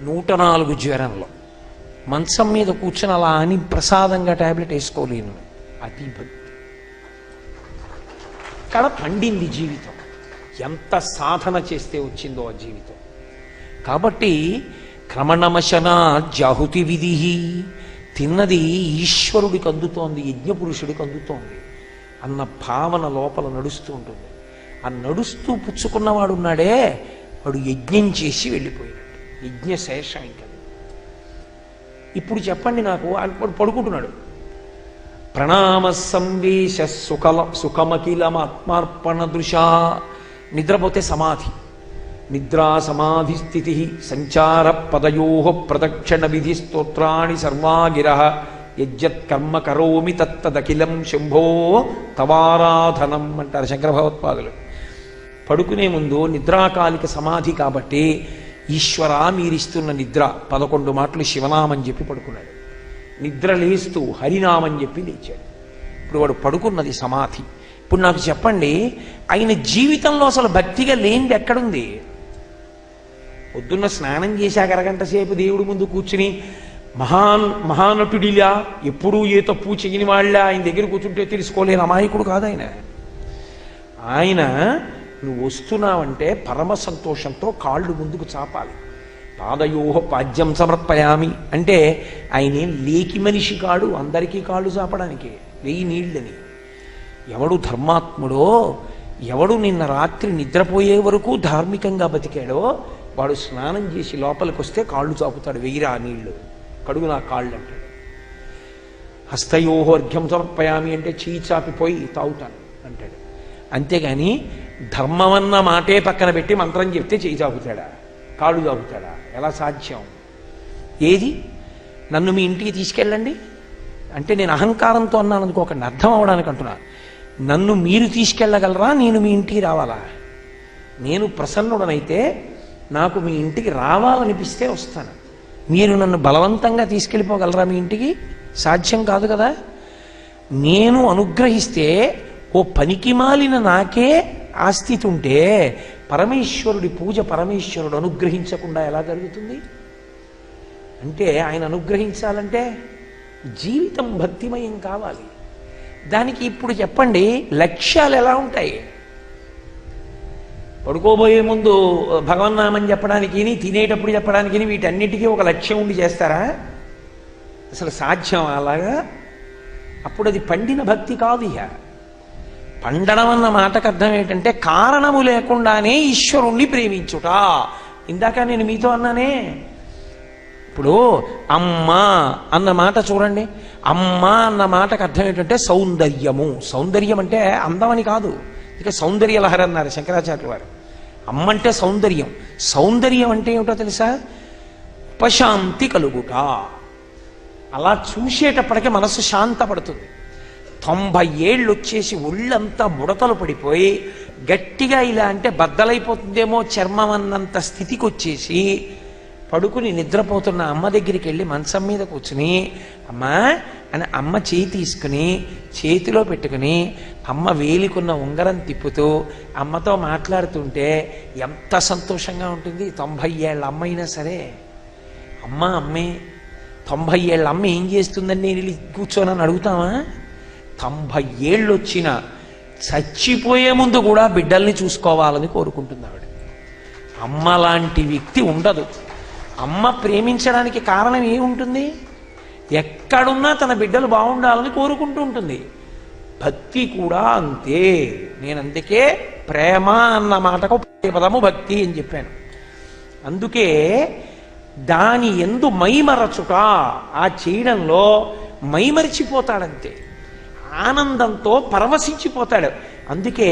104 జ్వరంలో మంచం మీద కూర్చుని అలా అని ప్రసాదంగా ట్యాబ్లెట్ వేసుకోలేను. అతి భక్తి. ఇక్కడ పండింది జీవితం, ఎంత సాధన చేస్తే వచ్చిందో ఆ జీవితం. కాబట్టి క్రమణమశన జాహుతి విధి, తిన్నది ఈశ్వరుడికి అందుతోంది, యజ్ఞపురుషుడికి అందుతోంది అన్న భావన లోపల నడుస్తూ ఉంటుంది. ఆ నడుస్తూ పుచ్చుకున్నవాడు ఉన్నాడే, వాడు యజ్ఞం చేసి వెళ్ళిపోయినట్టు, యజ్ఞశేషం. ఇంకా ఇప్పుడు చెప్పండి నాకు, వాడు పడుకుంటున్నాడు. ప్రణామ సంవేశ సుఖమఖిలమాత్మార్పణ దృశా. నిద్రపోతే సమాధి, నిద్రా సమాధి స్థితి సంచార పదయో ప్రదక్షిణ విధి స్తోత్రాణి సర్వాగిర యజ్జత్కర్మ కరోమి తత్తదఖిలం శంభో తవారాధనం అంటారు శంకర భగవత్పాదులు. పడుకునే ముందు నిద్రాకాలిక సమాధి కాబట్టి ఈశ్వరా మీరిస్తున్న నిద్ర 11 మాటలు శివనామని చెప్పి పడుకున్నాడు. నిద్ర లేస్తూ హరినామని చెప్పి లేచాడు. ఇప్పుడు వాడు పడుకున్నది సమాధి. ఇప్పుడు నాకు చెప్పండి, ఆయన జీవితంలో అసలు భక్తిగా లేనిది ఎక్కడుంది? పొద్దున్న స్నానం చేశాక అరగంట సేపు దేవుడి ముందు కూర్చుని మహానటుడిలా ఎప్పుడూ ఏ తప్పు చేయని వాళ్ళ ఆయన దగ్గర కూర్చుంటే తెలుసుకోలేని అమాయకుడు కాదు ఆయన. ఆయన నువ్వు వస్తున్నావంటే పరమ సంతోషంతో కాళ్ళు ముందుకు చాపాలి. పాదయోహ పాద్యం సమర్పయామి అంటే ఆయనేం లేకి మనిషి కాడు, అందరికీ కాళ్ళు చాపడానికి 1000 నీళ్ళని. ఎవడు ధర్మాత్ముడో, ఎవడు నిన్న రాత్రి నిద్రపోయే వరకు ధార్మికంగా బతికాడో వాడు స్నానం చేసి లోపలికి వస్తే కాళ్ళు చాపుతాడు. 1000 నీళ్లు కడుగు నా కాళ్ళు అంటాడు. హస్తయోహోర్ఘ్యం సమర్పయామి అంటే చేయి చాపిపోయి తాగుతాను అంటాడు. అంతేగాని ధర్మమన్న మాటే పక్కన పెట్టి మంత్రం చెప్తే చేయి చాపుతాడా, కాళ్ళు చాపుతాడా? ఎలా సాధ్యం? ఏది? నన్ను మీ ఇంటికి తీసుకెళ్ళండి అంటే నేను అహంకారంతో అన్నాను అనుకోకండి, అర్థం అవడానికి అంటున్నా. నన్ను మీరు తీసుకెళ్ళగలరా, నేను మీ ఇంటికి రావాలా? నేను ప్రసన్నుడనైతే నాకు మీ ఇంటికి రావాలనిపిస్తే వస్తాను. మీరు నన్ను బలవంతంగా తీసుకెళ్ళిపోగలరా మీ ఇంటికి? సాధ్యం కాదు కదా. నేను అనుగ్రహిస్తే ఓ పనికి మాలిన నాకే ఆ స్థితి ఉంటే పరమేశ్వరుడి పూజ పరమేశ్వరుడు అనుగ్రహించకుండా ఎలా జరుగుతుంది? అంటే ఆయన అనుగ్రహించాలంటే జీవితం భక్తిమయం కావాలి. దానికి ఇప్పుడు చెప్పండి లక్ష్యాలు ఎలా ఉంటాయి? పడుకోబోయే ముందు భగవన్నామని చెప్పడానికి, తినేటప్పుడు చెప్పడానికి వీటన్నిటికీ ఒక లక్ష్యం ఉండి చేస్తారా? అసలు సాధ్యం అలాగా? అప్పుడు అది పండిన భక్తి కాదు. ఇక పండడం అన్న మాటకు అర్థం ఏంటంటే కారణము లేకుండానే ఈశ్వరుణ్ణి ప్రేమించుట. ఇందాక నేను మీతో అన్నానే, ఇప్పుడు అమ్మ అన్న మాట చూడండి. అమ్మ అన్న మాటకు అర్థం ఏంటంటే సౌందర్యము. సౌందర్యం అంటే అందమని కాదు, ఇక సౌందర్య లహరి అన్నారు శంకరాచార్యుల వారు. అమ్మ అంటే సౌందర్యం. సౌందర్యం అంటే ఏమిటో తెలుసా? ఉపశాంతి కలుగుట. అలా చూసేటప్పటికే మనస్సు శాంతపడుతుంది. 90 ఏళ్ళు వచ్చేసి ఒళ్ళంతా ముడతలు పడిపోయి గట్టిగా ఇలా అంటే బద్దలైపోతుందేమో చర్మం అన్నంత స్థితికి వచ్చేసి పడుకుని నిద్రపోతున్న అమ్మ దగ్గరికి వెళ్ళి మంచం మీద కూర్చుని అమ్మా అని అమ్మ చేయి తీసుకుని చేతిలో పెట్టుకుని అమ్మ వేలికున్న ఉంగరం తిప్పుతూ అమ్మతో మాట్లాడుతుంటే ఎంత సంతోషంగా ఉంటుంది. 90 ఏళ్ళ అమ్మ అయినా సరే అమ్మే. 90 ఏళ్ళ అమ్మ ఏం చేస్తుందని నేను కూర్చోనని అడుగుతామా? 90 ఏళ్ళు వచ్చిన చచ్చిపోయే ముందు కూడా బిడ్డల్ని చూసుకోవాలని కోరుకుంటుంది ఆవిడ. అమ్మ లాంటి వ్యక్తి ఉండదు. అమ్మ ప్రేమించడానికి కారణం ఏముంటుంది? ఎక్కడున్నా తన బిడ్డలు బాగుండాలని కోరుకుంటూ ఉంటుంది. భక్తి కూడా అంతే. నేను అందుకే ప్రేమ అన్న మాటకు పదము భక్తి అని చెప్పాను. అందుకే దాని ఎందు మైమరచుట, ఆ చేయడంలో మైమరిచిపోతాడంతే, ఆనందంతో పరవశించిపోతాడు. అందుకే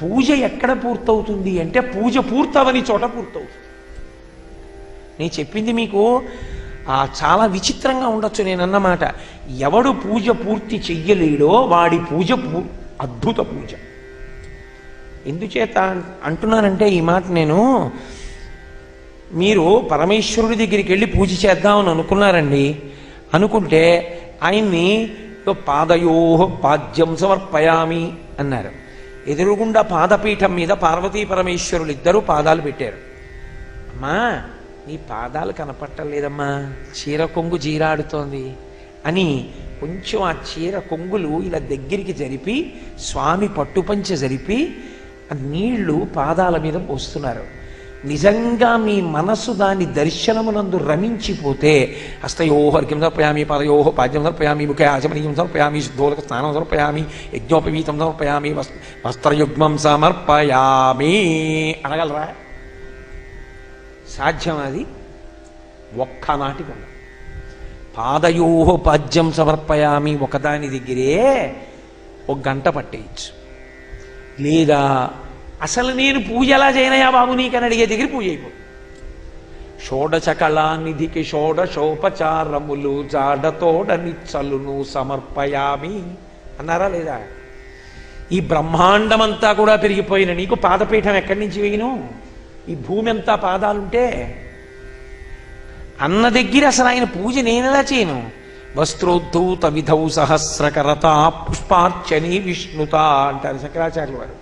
పూజ ఎక్కడ పూర్తవుతుంది అంటే పూజ పూర్తవని చోట పూర్తవుతుంది. నేను చెప్పింది మీకు చాలా విచిత్రంగా ఉండొచ్చు నేనన్నమాట. ఎవడు పూజ పూర్తి చెయ్యలేడో వాడి పూజ అద్భుత పూజ. ఎందుచేత అంటున్నానంటే ఈ మాట, నేను మీరు పరమేశ్వరుడి దగ్గరికి వెళ్ళి పూజ చేద్దామని అనుకున్నారండి. అనుకుంటే ఆయన్ని పాదయో పాద్యం సమర్పయామి అన్నారు. ఎదురుగుండా పాదపీఠం మీద పార్వతీ పరమేశ్వరులు ఇద్దరూ పాదాలు పెట్టారు. అమ్మా నీ పాదాలు కనపట్టలేదమ్మా, చీర కొంగు జీరాడుతోంది అని కొంచెం ఆ చీర కొంగులు ఇలా దగ్గరికి జరిపి స్వామి పట్టుపంచ జరిపి ఆ నీళ్లు పాదాల మీద పోస్తున్నారు. నిజంగా మీ మనసు దాని దర్శనమునందు రమించిపోతే హస్తయోహర్ఘ్యం సమర్పయామి, పాదయోహ పాద్యం సమర్పయామి, ముఖే ఆచమనీయం సమర్పయామి, శుద్ధోలక స్నానం సమర్పయామి, యజ్ఞోపవీతం సమర్పయామి, వస్త్రయుగ్మం సమర్పయామి అనగలరా? సాధ్యం? అది ఒక్కనాటి పని. పాదయోహ పాద్యం సమర్పయామి ఒకదాని దగ్గరే 1 గంట పట్టేయచ్చు. లేదా అసలు నేను పూజ ఎలా చేయనయా బాబు నీకని అడిగే దగ్గర పూజ అయిపోతుంది. షోడశ కళానిధికి షోడశోపచారములు జాడతోడ నిచ్చలును సమర్పయామి అన్నారా లేదా? ఈ బ్రహ్మాండమంతా కూడా పెరిగిపోయిన నీకు పాదపీఠం ఎక్కడి నుంచి వేయను? ఈ భూమి అంతా పాదాలుంటే అన్న దగ్గర అసలు ఆయన పూజ నేనెలా చేయను? వస్త్రోద్ధూత విధౌ సహస్రకరత పుష్పార్చని విష్ణుత అంటారు శంకరాచార్యుల వారు.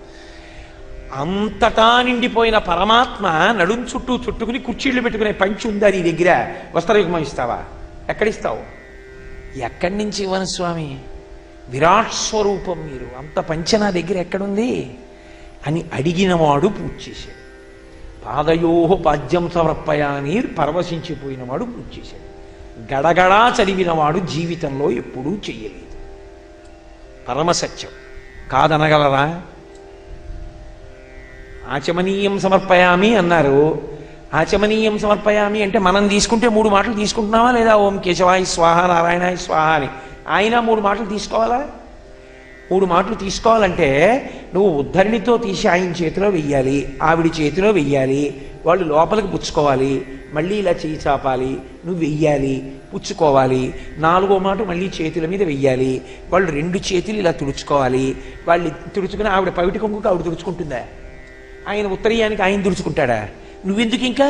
అంతటా నిండిపోయిన పరమాత్మ నడుం చుట్టూ చుట్టుకుని కుర్చీళ్ళు పెట్టుకునే పంచి ఉందా నీ దగ్గర? వస్త్రయుగ్మం ఇస్తావా? ఎక్కడిస్తావు? ఎక్కడి నుంచి ఇవ్వను స్వామి, విరాట్ స్వరూపం మీరు, అంత పంచ నా దగ్గర ఎక్కడుంది అని అడిగినవాడు పూజ చేశాడు. పాదయోహ పాద్యం సమర్పయాని పరవశించిపోయినవాడు పూజ చేశాడు. గడగడా చదివినవాడు జీవితంలో ఎప్పుడూ చెయ్యలేదు. పరమసత్యం కాదనగలరా? ఆచమనీయం సమర్పయామి అన్నారు. ఆచమనీయం సమర్పయామి అంటే మనం తీసుకుంటే 3 మాటలు తీసుకుంటున్నావా లేదా? ఓం కేశవాయ స్వాహ నారాయణాయ స్వాహ అని. ఆయన 3 మాటలు తీసుకోవాలా? 3 మాటలు తీసుకోవాలంటే నువ్వు ఉద్ధరణితో తీసి ఆయన చేతిలో వెయ్యాలి, ఆవిడ చేతిలో వెయ్యాలి, వాళ్ళు లోపలికి పుచ్చుకోవాలి, మళ్ళీ ఇలా చేయి చాపాలి, నువ్వు వెయ్యాలి, పుచ్చుకోవాలి, 4వ మాట మళ్ళీ చేతుల మీద వెయ్యాలి, వాళ్ళు 2 చేతులు ఇలా తుడుచుకోవాలి, వాళ్ళు తుడుచుకుని ఆవిడ పవిటి కొంగుకి ఆవిడ తుడుచుకుంటుందా? ఆయన ఉత్తరీయానికి ఆయన తుడుచుకుంటాడా? నువ్వెందుకు ఇంకా?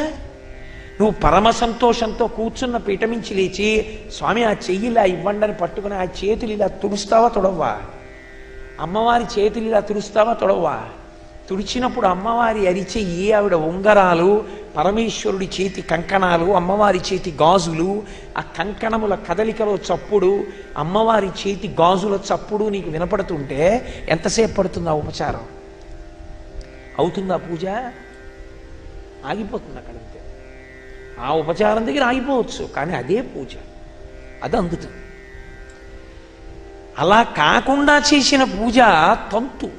నువ్వు పరమ సంతోషంతో కూర్చున్న పీఠమించి లేచి స్వామి ఆ చెయ్యి ఇలా ఇవ్వండి పట్టుకుని ఆ చేతులు ఇలా తుడుస్తావా తొడవ్వా? అమ్మవారి చేతులు ఇలా తుడుస్తావా తొడవ్వా? తుడిచినప్పుడు అమ్మవారి అరిచెయ్యి ఆవిడ ఉంగరాలు పరమేశ్వరుడి చేతి కంకణాలు, అమ్మవారి చేతి గాజులు, ఆ కంకణముల కదలికలో చప్పుడు, అమ్మవారి చేతి గాజుల చప్పుడు నీకు వినపడుతుంటే ఎంతసేపు పడుతుంది ఆ ఉపచారం? అవుతుందా పూజ? ఆగిపోతుంది అక్కడంతే. ఆ ఉపచారం దగ్గర ఆగిపోవచ్చు, కానీ అదే పూజ, అది అందుతుంది. అలా కాకుండా చేసిన పూజ తంతు.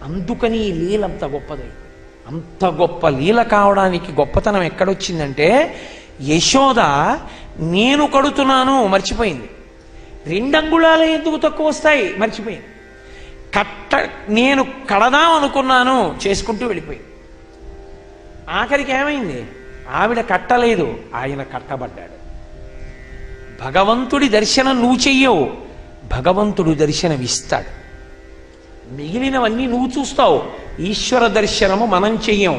అందుకని ఈ లీల అంత గొప్పది. అంత గొప్ప లీల కావడానికి గొప్పతనం ఎక్కడొచ్చిందంటే, యశోద నేను కడుతున్నాను మర్చిపోయింది. 2 అంగుళాలు ఎందుకు తక్కువ వస్తాయి మర్చిపోయింది. నేను కడదాం అనుకున్నాను చేసుకుంటూ వెళ్ళిపోయింది. ఆఖరికి ఏమైంది? ఆవిడ కట్టలేదు, ఆయన కట్టబడ్డాడు. భగవంతుడి దర్శనం నువ్వు చెయ్యవు, భగవంతుడు దర్శనం ఇస్తాడు. మిగిలినవన్నీ నువ్వు చూస్తావు, ఈశ్వర దర్శనము మనం చెయ్యం,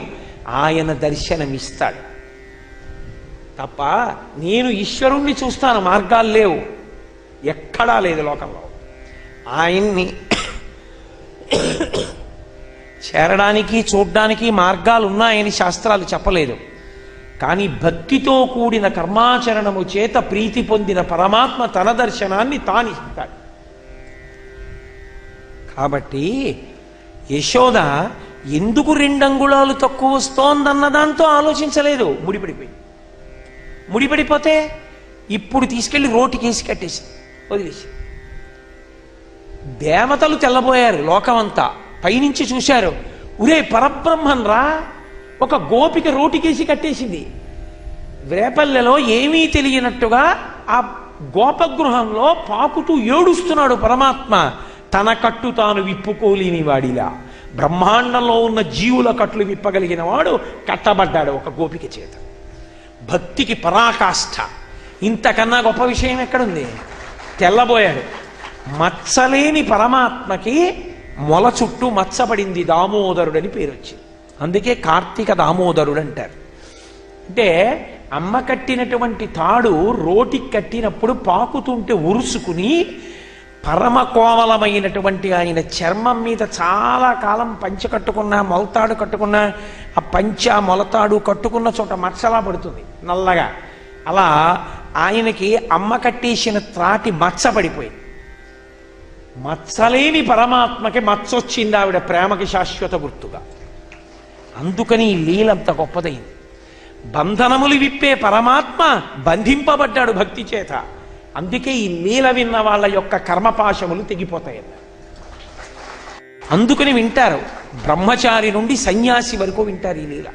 ఆయన దర్శనం ఇస్తాడు తప్ప నేను ఈశ్వరుణ్ణి చూస్తాను మార్గాలు లేవు, ఎక్కడా లేదు లోకంలో. ఆయన్ని చేరడానికి చూడ్డానికి మార్గాలు ఉన్నాయని శాస్త్రాలు చెప్పలేదు. కానీ భక్తితో కూడిన కర్మాచరణము చేత ప్రీతి పొందిన పరమాత్మ తన దర్శనాన్ని తానిస్తాడు. కాబట్టి యశోద ఎందుకు 2 అంగుళాలు తక్కువ వస్తోందన్న దాంతో ఆలోచించలేదు, ముడిపడిపోయింది. ముడిపడిపోతే ఇప్పుడు తీసుకెళ్లి రోటికేసి కట్టేసి వదిలేసి. దేవతలు తెల్లబోయారు, లోకమంతా పైనుంచి చూశారు. ఉరే పరబ్రహ్మన్ రా, ఒక గోపిక రోటికేసి కట్టేసింది. వేపల్లెలో ఏమీ తెలియనట్టుగా ఆ గోపగృహంలో పాకుతూ ఏడుస్తున్నాడు పరమాత్మ. తన కట్టు తాను విప్పుకోలేని వాడిలా బ్రహ్మాండంలో ఉన్న జీవుల కట్లు విప్పగలిగిన వాడు కట్టబడ్డాడు ఒక గోపిక చేత. భక్తికి పరాకాష్ఠ. ఇంతకన్నా గొప్ప విషయం ఎక్కడుంది? తెల్లబోయాడు. మచ్చలేని పరమాత్మకి మొల చుట్టూ మచ్చబడింది, దామోదరుడని పేరు వచ్చింది. అందుకే కార్తీక దామోదరుడు అంటారు. అంటే అమ్మ కట్టినటువంటి తాడు రోటికి కట్టినప్పుడు పాకుతుంటే ఉరుసుకుని పరమ కోమలమైనటువంటి ఆయన చర్మం మీద చాలా కాలం పంచె కట్టుకున్న, మొలతాడు కట్టుకున్న, ఆ పంచె మొలతాడు కట్టుకున్న చోట మచ్చలా పడుతుంది నల్లగా. అలా ఆయనకి అమ్మ కట్టేసిన త్రాటి మచ్చ పడిపోయింది. మచ్చలేని పరమాత్మకి మచ్చొచ్చింది ఆవిడ ప్రేమకి శాశ్వత గుర్తుగా. అందుకని ఈ లీలంత గొప్పదైంది. బంధనములు విప్పే పరమాత్మ బంధింపబడ్డాడు భక్తి చేత. అందుకే ఈ లీల విన్న వాళ్ళ యొక్క కర్మపాశములు తెగిపోతాయన్న. అందుకని వింటారు, బ్రహ్మచారి నుండి సన్యాసి వరకు వింటారు ఈ లీల.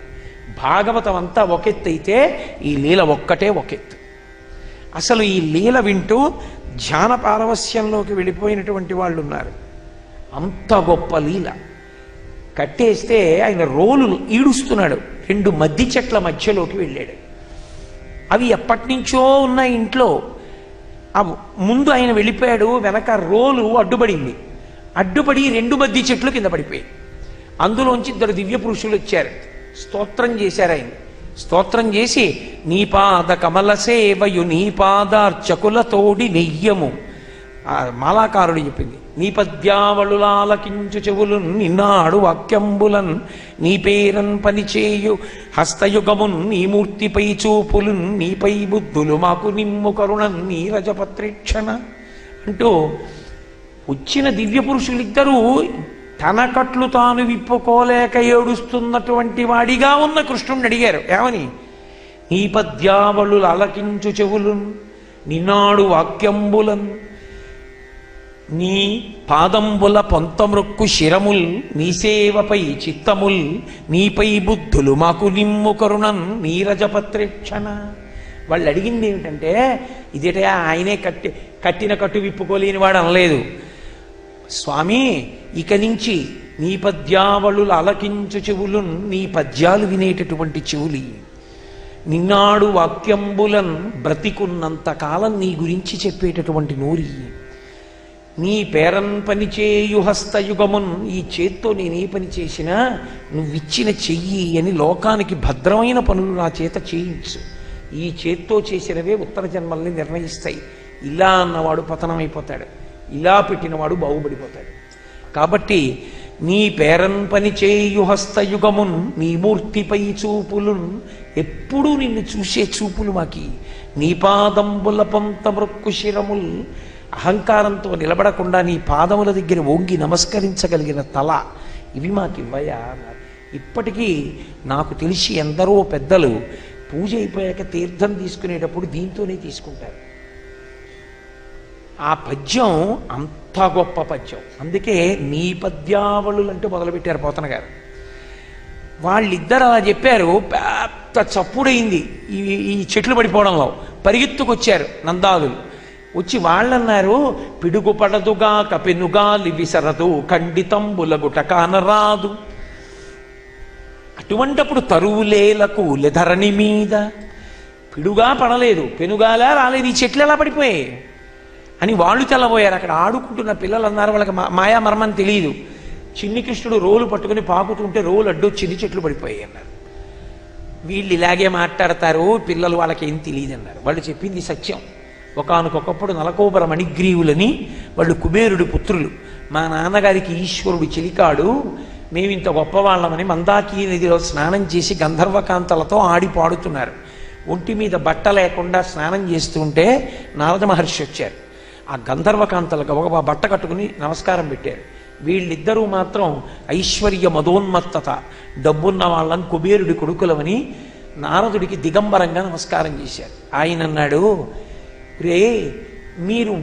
భాగవతం అంతా ఒకెత్తైతే ఈ లీల ఒక్కటే ఒకెత్తు. అసలు ఈ లీల వింటూ ధ్యాన పారవస్యంలోకి వెళ్ళిపోయినటువంటి వాళ్ళు ఉన్నారు. అంత గొప్ప లీల. కట్టేస్తే ఆయన రోలు ఈడుస్తున్నాడు, 2 మద్ది చెట్ల మధ్యలోకి వెళ్ళాడు. అవి ఎప్పటి నుంచో ఉన్న ఇంట్లో. ఆ ముందు ఆయన వెళ్ళిపోయాడు, వెనక రోలు అడ్డుపడింది. అడ్డుపడి 2 మద్ది చెట్లు కింద పడిపోయాయి. అందులోంచి 2 దివ్య పురుషులు వచ్చారు, స్తోత్రం చేశారు. ఆయన స్తోత్రం చేసి, నీ పాద కమల సేవయు నీ పాదార్చకులతోడి నెయ్యము. ఆ మాలాకారుడు చెప్పింది, నీ పద్యావళులాలకించు చెవులున్ నిన్నాడు వాక్యంబులన్ నీ పేరన్ పనిచేయు హస్తయుగమున్ నీ మూర్తిపై చూపులున్ నీపై బుద్ధులు మాకు నిమ్ము కరుణన్ నీ రజపత్రేక్షణ అంటూ వచ్చిన దివ్య పురుషులిద్దరూ తన కట్లు తాను విప్పుకోలేక ఏడుస్తున్నటువంటి వాడిగా ఉన్న కృష్ణుడిని అడిగారు. ఏమని? నీ పద్యావళులు అలకించు చెవులున్ నిన్నాడు వాక్యంబులన్ నీ పాదంబుల పొంతమృక్కు శిరముల్ నీ సేవపై చిత్తముల్ నీపై బుద్ధులు మాకు నిమ్ము కరుణన్ నీరజపత్రేక్షణ. వాళ్ళు అడిగింది ఏమిటంటే, ఇదేట ఆయనే కట్టిన కట్టు విప్పుకోలేని వాడు అనలేదు. స్వామి, ఇక నుంచి నీ పద్యావళులు అలకించు చెవులున్ నీ పద్యాలు వినేటటువంటి చెవులి, నిన్నాడు వాక్యంబులన్ బ్రతికున్నంత కాలం నీ గురించి చెప్పేటటువంటి నోరి, నీ పేరన్ పనిచేయు హస్తయుగమున్ ఈ చేత్తో నేనే పని చేసినా నువ్విచ్చిన చెయ్యి అని లోకానికి భద్రమైన పనులు నా చేత చేయించు. ఈ చేత్తో చేసినవే ఉత్తర జన్మల్ని నిర్ణయిస్తాయి. ఇలా అన్నవాడు పతనమైపోతాడు, ఇలా పెట్టినవాడు బాగుపడిపోతాడు. కాబట్టి నీ పేరన్ పని చేయు హస్తయుగమున్ నీ మూర్తిపై చూపులున్, ఎప్పుడూ నిన్ను చూసే చూపులు మాకి, నీ పాదంబుల పొంత మృక్కు శిరముల్, అహంకారంతో నిలబడకుండా నీ పాదముల దగ్గర వంగి నమస్కరించగలిగిన తల, ఇవి మాకివ్వయా అన్నారు. ఇప్పటికీ నాకు తెలిసి ఎందరో పెద్దలు పూజ అయిపోయాక తీర్థం తీసుకునేటప్పుడు దీంతోనే తీసుకుంటారు. ఆ పద్యం అంత గొప్ప పద్యం. అందుకే నీ పద్యావళులు అంటూ మొదలుపెట్టారు పోతన గారు. వాళ్ళిద్దరు అలా చెప్పారు. పెద్ద చప్పుడైంది ఈ చెట్లు పడిపోవడంలో. పరిగెత్తుకొచ్చారు నందాదులు. వచ్చి వాళ్ళన్నారు, పిడుగు పడదుగా కపెనుగాలి విసరదు ఖండితంబులగుట కానరాదు. అటువంటప్పుడు తరువులేలకు లెధరణి మీద, పిడుగా పడలేదు, పెనుగాలా రాలేదు, ఈ చెట్లు ఎలా పడిపోయాయి అని వాళ్ళు తెల్లబోయారు. అక్కడ ఆడుకుంటున్న పిల్లలు అన్నారు, వాళ్ళకి మాయా మర్మని తెలియదు. చిన్ని కృష్ణుడు రోలు పట్టుకుని పాకుతుంటే రోలు అడ్డొచ్చింది, చెట్లు పడిపోయాయి అన్నారు. వీళ్ళు ఇలాగే మాట్లాడతారు, పిల్లలు వాళ్ళకి ఏం తెలియదు అన్నారు. వాళ్ళు చెప్పింది సత్యం. ఒకానొకప్పుడు నలకోబర మణిగ్రీవులని వాళ్ళు కుబేరుడు పుత్రులు. మా నాన్నగారికి ఈశ్వరుడు చెలికాడు, మేమింత గొప్పవాళ్ళమని మందాకిని నదిలో స్నానం చేసి గంధర్వకాంతలతో ఆడి పాడుతున్నారు. ఒంటి మీద బట్ట లేకుండా స్నానం చేస్తుంటే నారద మహర్షి వచ్చారు. ఆ గంధర్వకాంతలకు ఒక బట్ట కట్టుకుని నమస్కారం పెట్టారు. వీళ్ళిద్దరూ మాత్రం ఐశ్వర్య మదోన్మత్తత, డబ్బున్న వాళ్ళని కుబేరుడి కొడుకులమని నారదుడికి దిగంబరంగా నమస్కారం చేశారు. ఆయన అన్నాడు, రే మీరు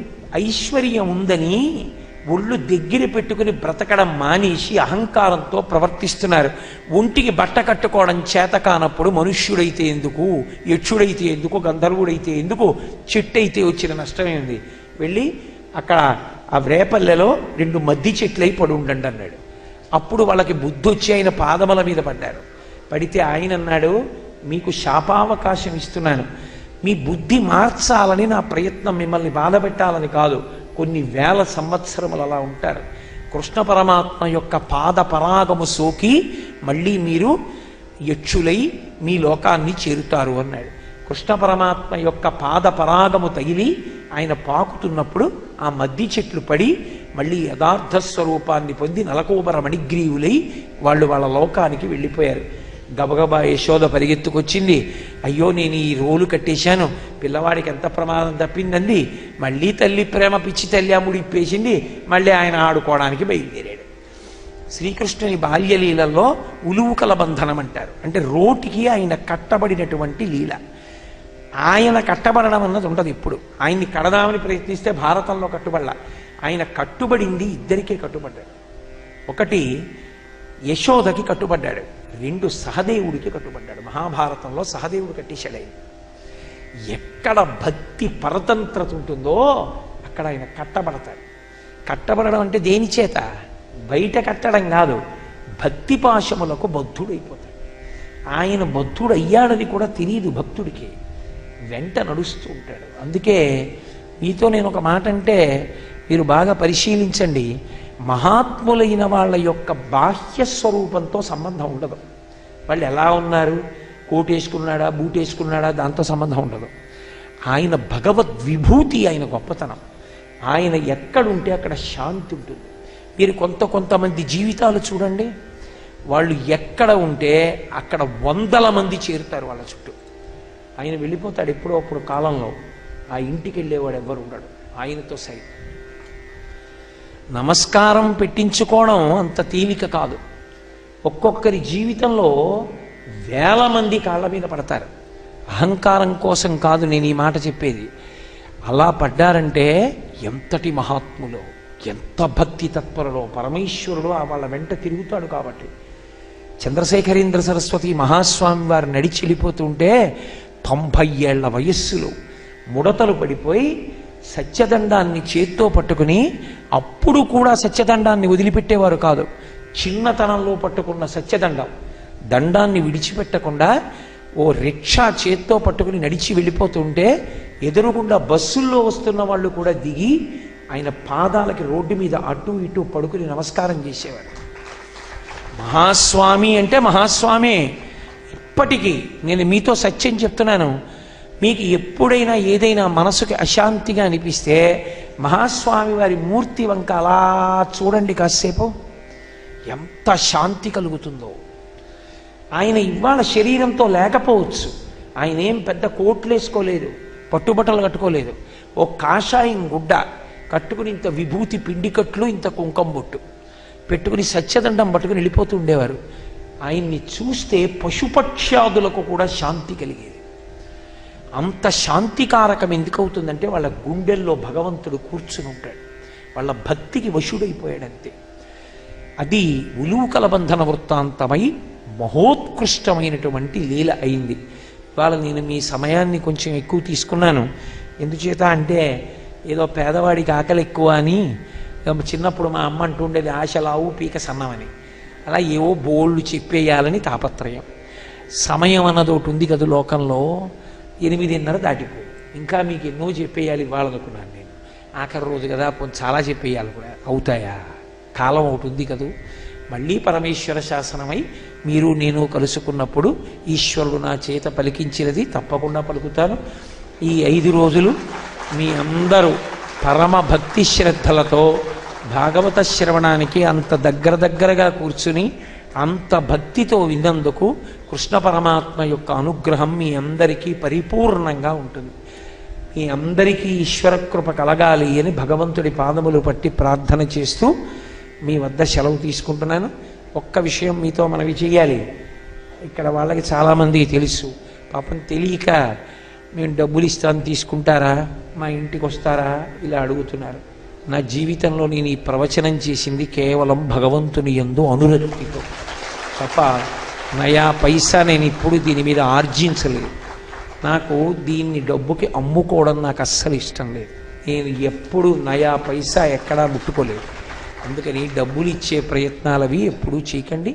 ఐశ్వర్యం ఉందని ఒళ్ళు దగ్గర పెట్టుకుని బ్రతకడం మానేసి అహంకారంతో ప్రవర్తిస్తున్నారు. ఒంటికి బట్ట కట్టుకోవడం చేత కానప్పుడు మనుష్యుడైతే ఎందుకు, యక్షుడైతే ఎందుకు, గంధర్వుడైతే ఎందుకు, చెట్టు అయితే వచ్చిన నష్టమే ఉంది. వెళ్ళి అక్కడ ఆ వేపల్లెలో 2 మద్ది చెట్లై పడి ఉండండి అన్నాడు. అప్పుడు వాళ్ళకి బుద్ధి వచ్చి ఆయన పాదముల మీద పడ్డారు. పడితే ఆయన అన్నాడు, మీకు శాపావకాశం ఇస్తున్నాను, మీ బుద్ధి మార్చాలని నా ప్రయత్నం, మిమ్మల్ని బాధపెట్టాలని కాదు. కొన్ని వేల సంవత్సరములు అలా ఉంటారు. కృష్ణ పరమాత్మ యొక్క పాద పరాగము సోకి మళ్ళీ మీరు యక్షులై మీ లోకాన్ని చేరుతారు అన్నాడు. కృష్ణ పరమాత్మ యొక్క పాద పరాగము తగిలి ఆయన పాకుతున్నప్పుడు ఆ మద్ది చెట్లు పడి మళ్ళీ యథార్థ స్వరూపాన్ని పొంది నలకోబర మణిగ్రీవులై వాళ్ళు వాళ్ళ లోకానికి వెళ్ళిపోయారు. గబగబా యశోద పరిగెత్తుకొచ్చింది. అయ్యో నేను ఈ రోలు కట్టేశాను, పిల్లవాడికి ఎంత ప్రమాదం తప్పిందండి. మళ్ళీ తల్లి ప్రేమ పిచ్చి తల్లి ముడిప్పేసింది. మళ్ళీ ఆయన ఆడుకోవడానికి బయలుదేరాడు. శ్రీకృష్ణుని బాల్యలీలలో ఉలువుకల బంధనం అంటారు. అంటే రోటికి ఆయన కట్టబడినటువంటి లీల. ఆయన కట్టబడడం అన్నది ఉండదు. ఇప్పుడు ఆయన్ని కడదామని ప్రయత్నిస్తే భారతంలో కట్టుబడలా. ఆయన కట్టుబడింది ఇద్దరికే కట్టుబడ్డాడు. ఒకటి యశోదకి కట్టుబడ్డాడు, 2 సహదేవుడికి కట్టుబడ్డాడు. మహాభారతంలో సహదేవుడు కట్టేశాడు. ఆయన ఎక్కడ భక్తి పరతంత్రత ఉంటుందో అక్కడ ఆయన కట్టబడతాడు. కట్టబడడం అంటే దేని చేత? బయట కట్టడం కాదు, భక్తి పాశములకు బద్ధుడైపోతాడు. ఆయన బద్ధుడు అయ్యాడని కూడా తెలియదు భక్తుడికి, వెంట నడుస్తూ ఉంటాడు. అందుకే మీతో నేను ఒక మాట అంటే మీరు బాగా పరిశీలించండి. మహాత్ములైన వాళ్ళ యొక్క బాహ్య స్వరూపంతో సంబంధం ఉండదు. వాళ్ళు ఎలా ఉన్నారు, కోటేసుకున్నాడా బూటేసుకున్నాడా దాంతో సంబంధం ఉండదు. ఆయన భగవద్విభూతి, ఆయన గొప్పతనం. ఆయన ఎక్కడుంటే అక్కడ శాంతి ఉంటుంది. మీరు కొంతమంది జీవితాలు చూడండి, వాళ్ళు ఎక్కడ ఉంటే అక్కడ 100 మంది చేరుతారు వాళ్ళ చుట్టూ. ఆయన వెళ్ళిపోతాడు ఎప్పుడో అప్పుడు కాలంలో, ఆ ఇంటికి వెళ్ళేవాడు ఎవ్వరు ఉండడు ఆయనతో సరి. నమస్కారం పెట్టించుకోవడం అంత తేలిక కాదు. ఒక్కొక్కరి జీవితంలో 1000 మంది కాళ్ళ మీద పడతారు. అహంకారం కోసం కాదు నేను ఈ మాట చెప్పేది. అలా పడ్డారంటే ఎంతటి మహాత్ములో, ఎంత భక్తి తత్పరలో, పరమేశ్వరుడు వాళ్ళ వెంట తిరుగుతాడు. కాబట్టి చంద్రశేఖరేంద్ర సరస్వతి మహాస్వామి వారు నడిచి వెళ్ళిపోతుంటే 90 ఏళ్ల వయస్సులో ముడతలు పడిపోయి సత్యదండాన్ని చేత్తో పట్టుకుని, అప్పుడు కూడా సత్యదండాన్ని వదిలిపెట్టేవారు కాదు. చిన్నతనంలో పట్టుకున్న సత్యదండం, దండాన్ని విడిచిపెట్టకుండా ఓ రిక్షా చేత్తో పట్టుకుని నడిచి వెళ్ళిపోతుంటే ఎదురుగుండా బస్సుల్లో వస్తున్న వాళ్ళు కూడా దిగి ఆయన పాదాలకి రోడ్డు మీద అటు ఇటు పడుకుని నమస్కారం చేసేవారు. మహాస్వామి అంటే మహాస్వామే. ఇప్పటికీ నేను మీతో సత్యం చెప్తున్నాను, మీకు ఎప్పుడైనా ఏదైనా మనసుకి అశాంతిగా అనిపిస్తే మహాస్వామి వారి మూర్తి వంక అలా చూడండి కాసేపు. ఎంత శాంతి కలుగుతుందో. ఆయన ఇవాళ శరీరంతో లేకపోవచ్చు, ఆయన ఏం పెద్ద కోట్లు వేసుకోలేదు, పట్టుబట్టలు కట్టుకోలేదు, ఓ కాషాయం గుడ్డ కట్టుకుని ఇంత విభూతి పిండికట్లు ఇంత కుంకం బొట్టు పెట్టుకుని సత్యదండం పట్టుకుని వెళ్ళిపోతూ ఉండేవారు. ఆయన్ని చూస్తే పశుపక్ష్యాదులకు కూడా శాంతి కలిగేది. అంత శాంతికారకం ఎందుకు అవుతుందంటే వాళ్ళ గుండెల్లో భగవంతుడు కూర్చుని ఉంటాడు, వాళ్ళ భక్తికి వశుడైపోయాడంతే. అది ఉలూకల బంధన వృత్తాంతమై మహోత్కృష్టమైనటువంటి లీల అయింది. ఇవాళ నేను మీ సమయాన్ని కొంచెం ఎక్కువ తీసుకున్నాను. ఎందుచేత అంటే ఏదో పేదవాడికి ఆకలి ఎక్కువ అని, చిన్నప్పుడు మా అమ్మ అంటుండేది ఆశలావు పీక సన్నమని, అలా ఏవో బోళ్ళు చెప్పేయాలని తాపత్రయం. సమయం అన్నది ఒకటి ఉంది కదా లోకంలో, 8:30 దాటిపోయి ఇంకా మీకు ఎన్నో చెప్పేయాలి ఇవ్వాలనుకున్నాను నేను. ఆఖరి రోజు కదా కొంచెం చాలా చెప్పేయాలి కూడా, అవుతాయా? కాలం ఒకటి ఉంది కదూ. మళ్ళీ పరమేశ్వర శాసనమై మీరు నేను కలుసుకున్నప్పుడు ఈశ్వరుడు నా చేత పలికించినది తప్పకుండా పలుకుతాను. ఈ 5 రోజులు మీ అందరూ పరమ భక్తి శ్రద్ధలతో భాగవత శ్రవణానికి అంత దగ్గరగా కూర్చుని అంత భక్తితో విన్నందుకు కృష్ణ పరమాత్మ యొక్క అనుగ్రహం మీ అందరికీ పరిపూర్ణంగా ఉంటుంది. మీ అందరికీ ఈశ్వర కృప కలగాలి అని భగవంతుడి పాదములు పట్టి ప్రార్థన చేస్తూ మీ వద్ద సెలవు తీసుకుంటున్నాను. ఒక్క విషయం మీతో మనవి చేయాలి. ఇక్కడ వాళ్ళకి చాలామందికి తెలుసు, పాపం తెలియక మేము డబ్బులు ఇస్తాను తీసుకుంటారా, మా ఇంటికి వస్తారా ఇలా అడుగుతున్నారు. నా జీవితంలో నేను ఈ ప్రవచనం చేసింది కేవలం భగవంతుని యందు అనురక్తితో తప్ప నయా పైసా నేను ఇప్పుడు దీని మీద ఆర్జించలేదు. నాకు దీన్ని డబ్బుకి అమ్ముకోవడం నాకు అస్సలు ఇష్టం లేదు. నేను ఎప్పుడు నయా పైసా ఎక్కడా ముట్టుకోలేదు. అందుకని డబ్బులు ఇచ్చే ప్రయత్నాలవి ఎప్పుడూ చేయకండి.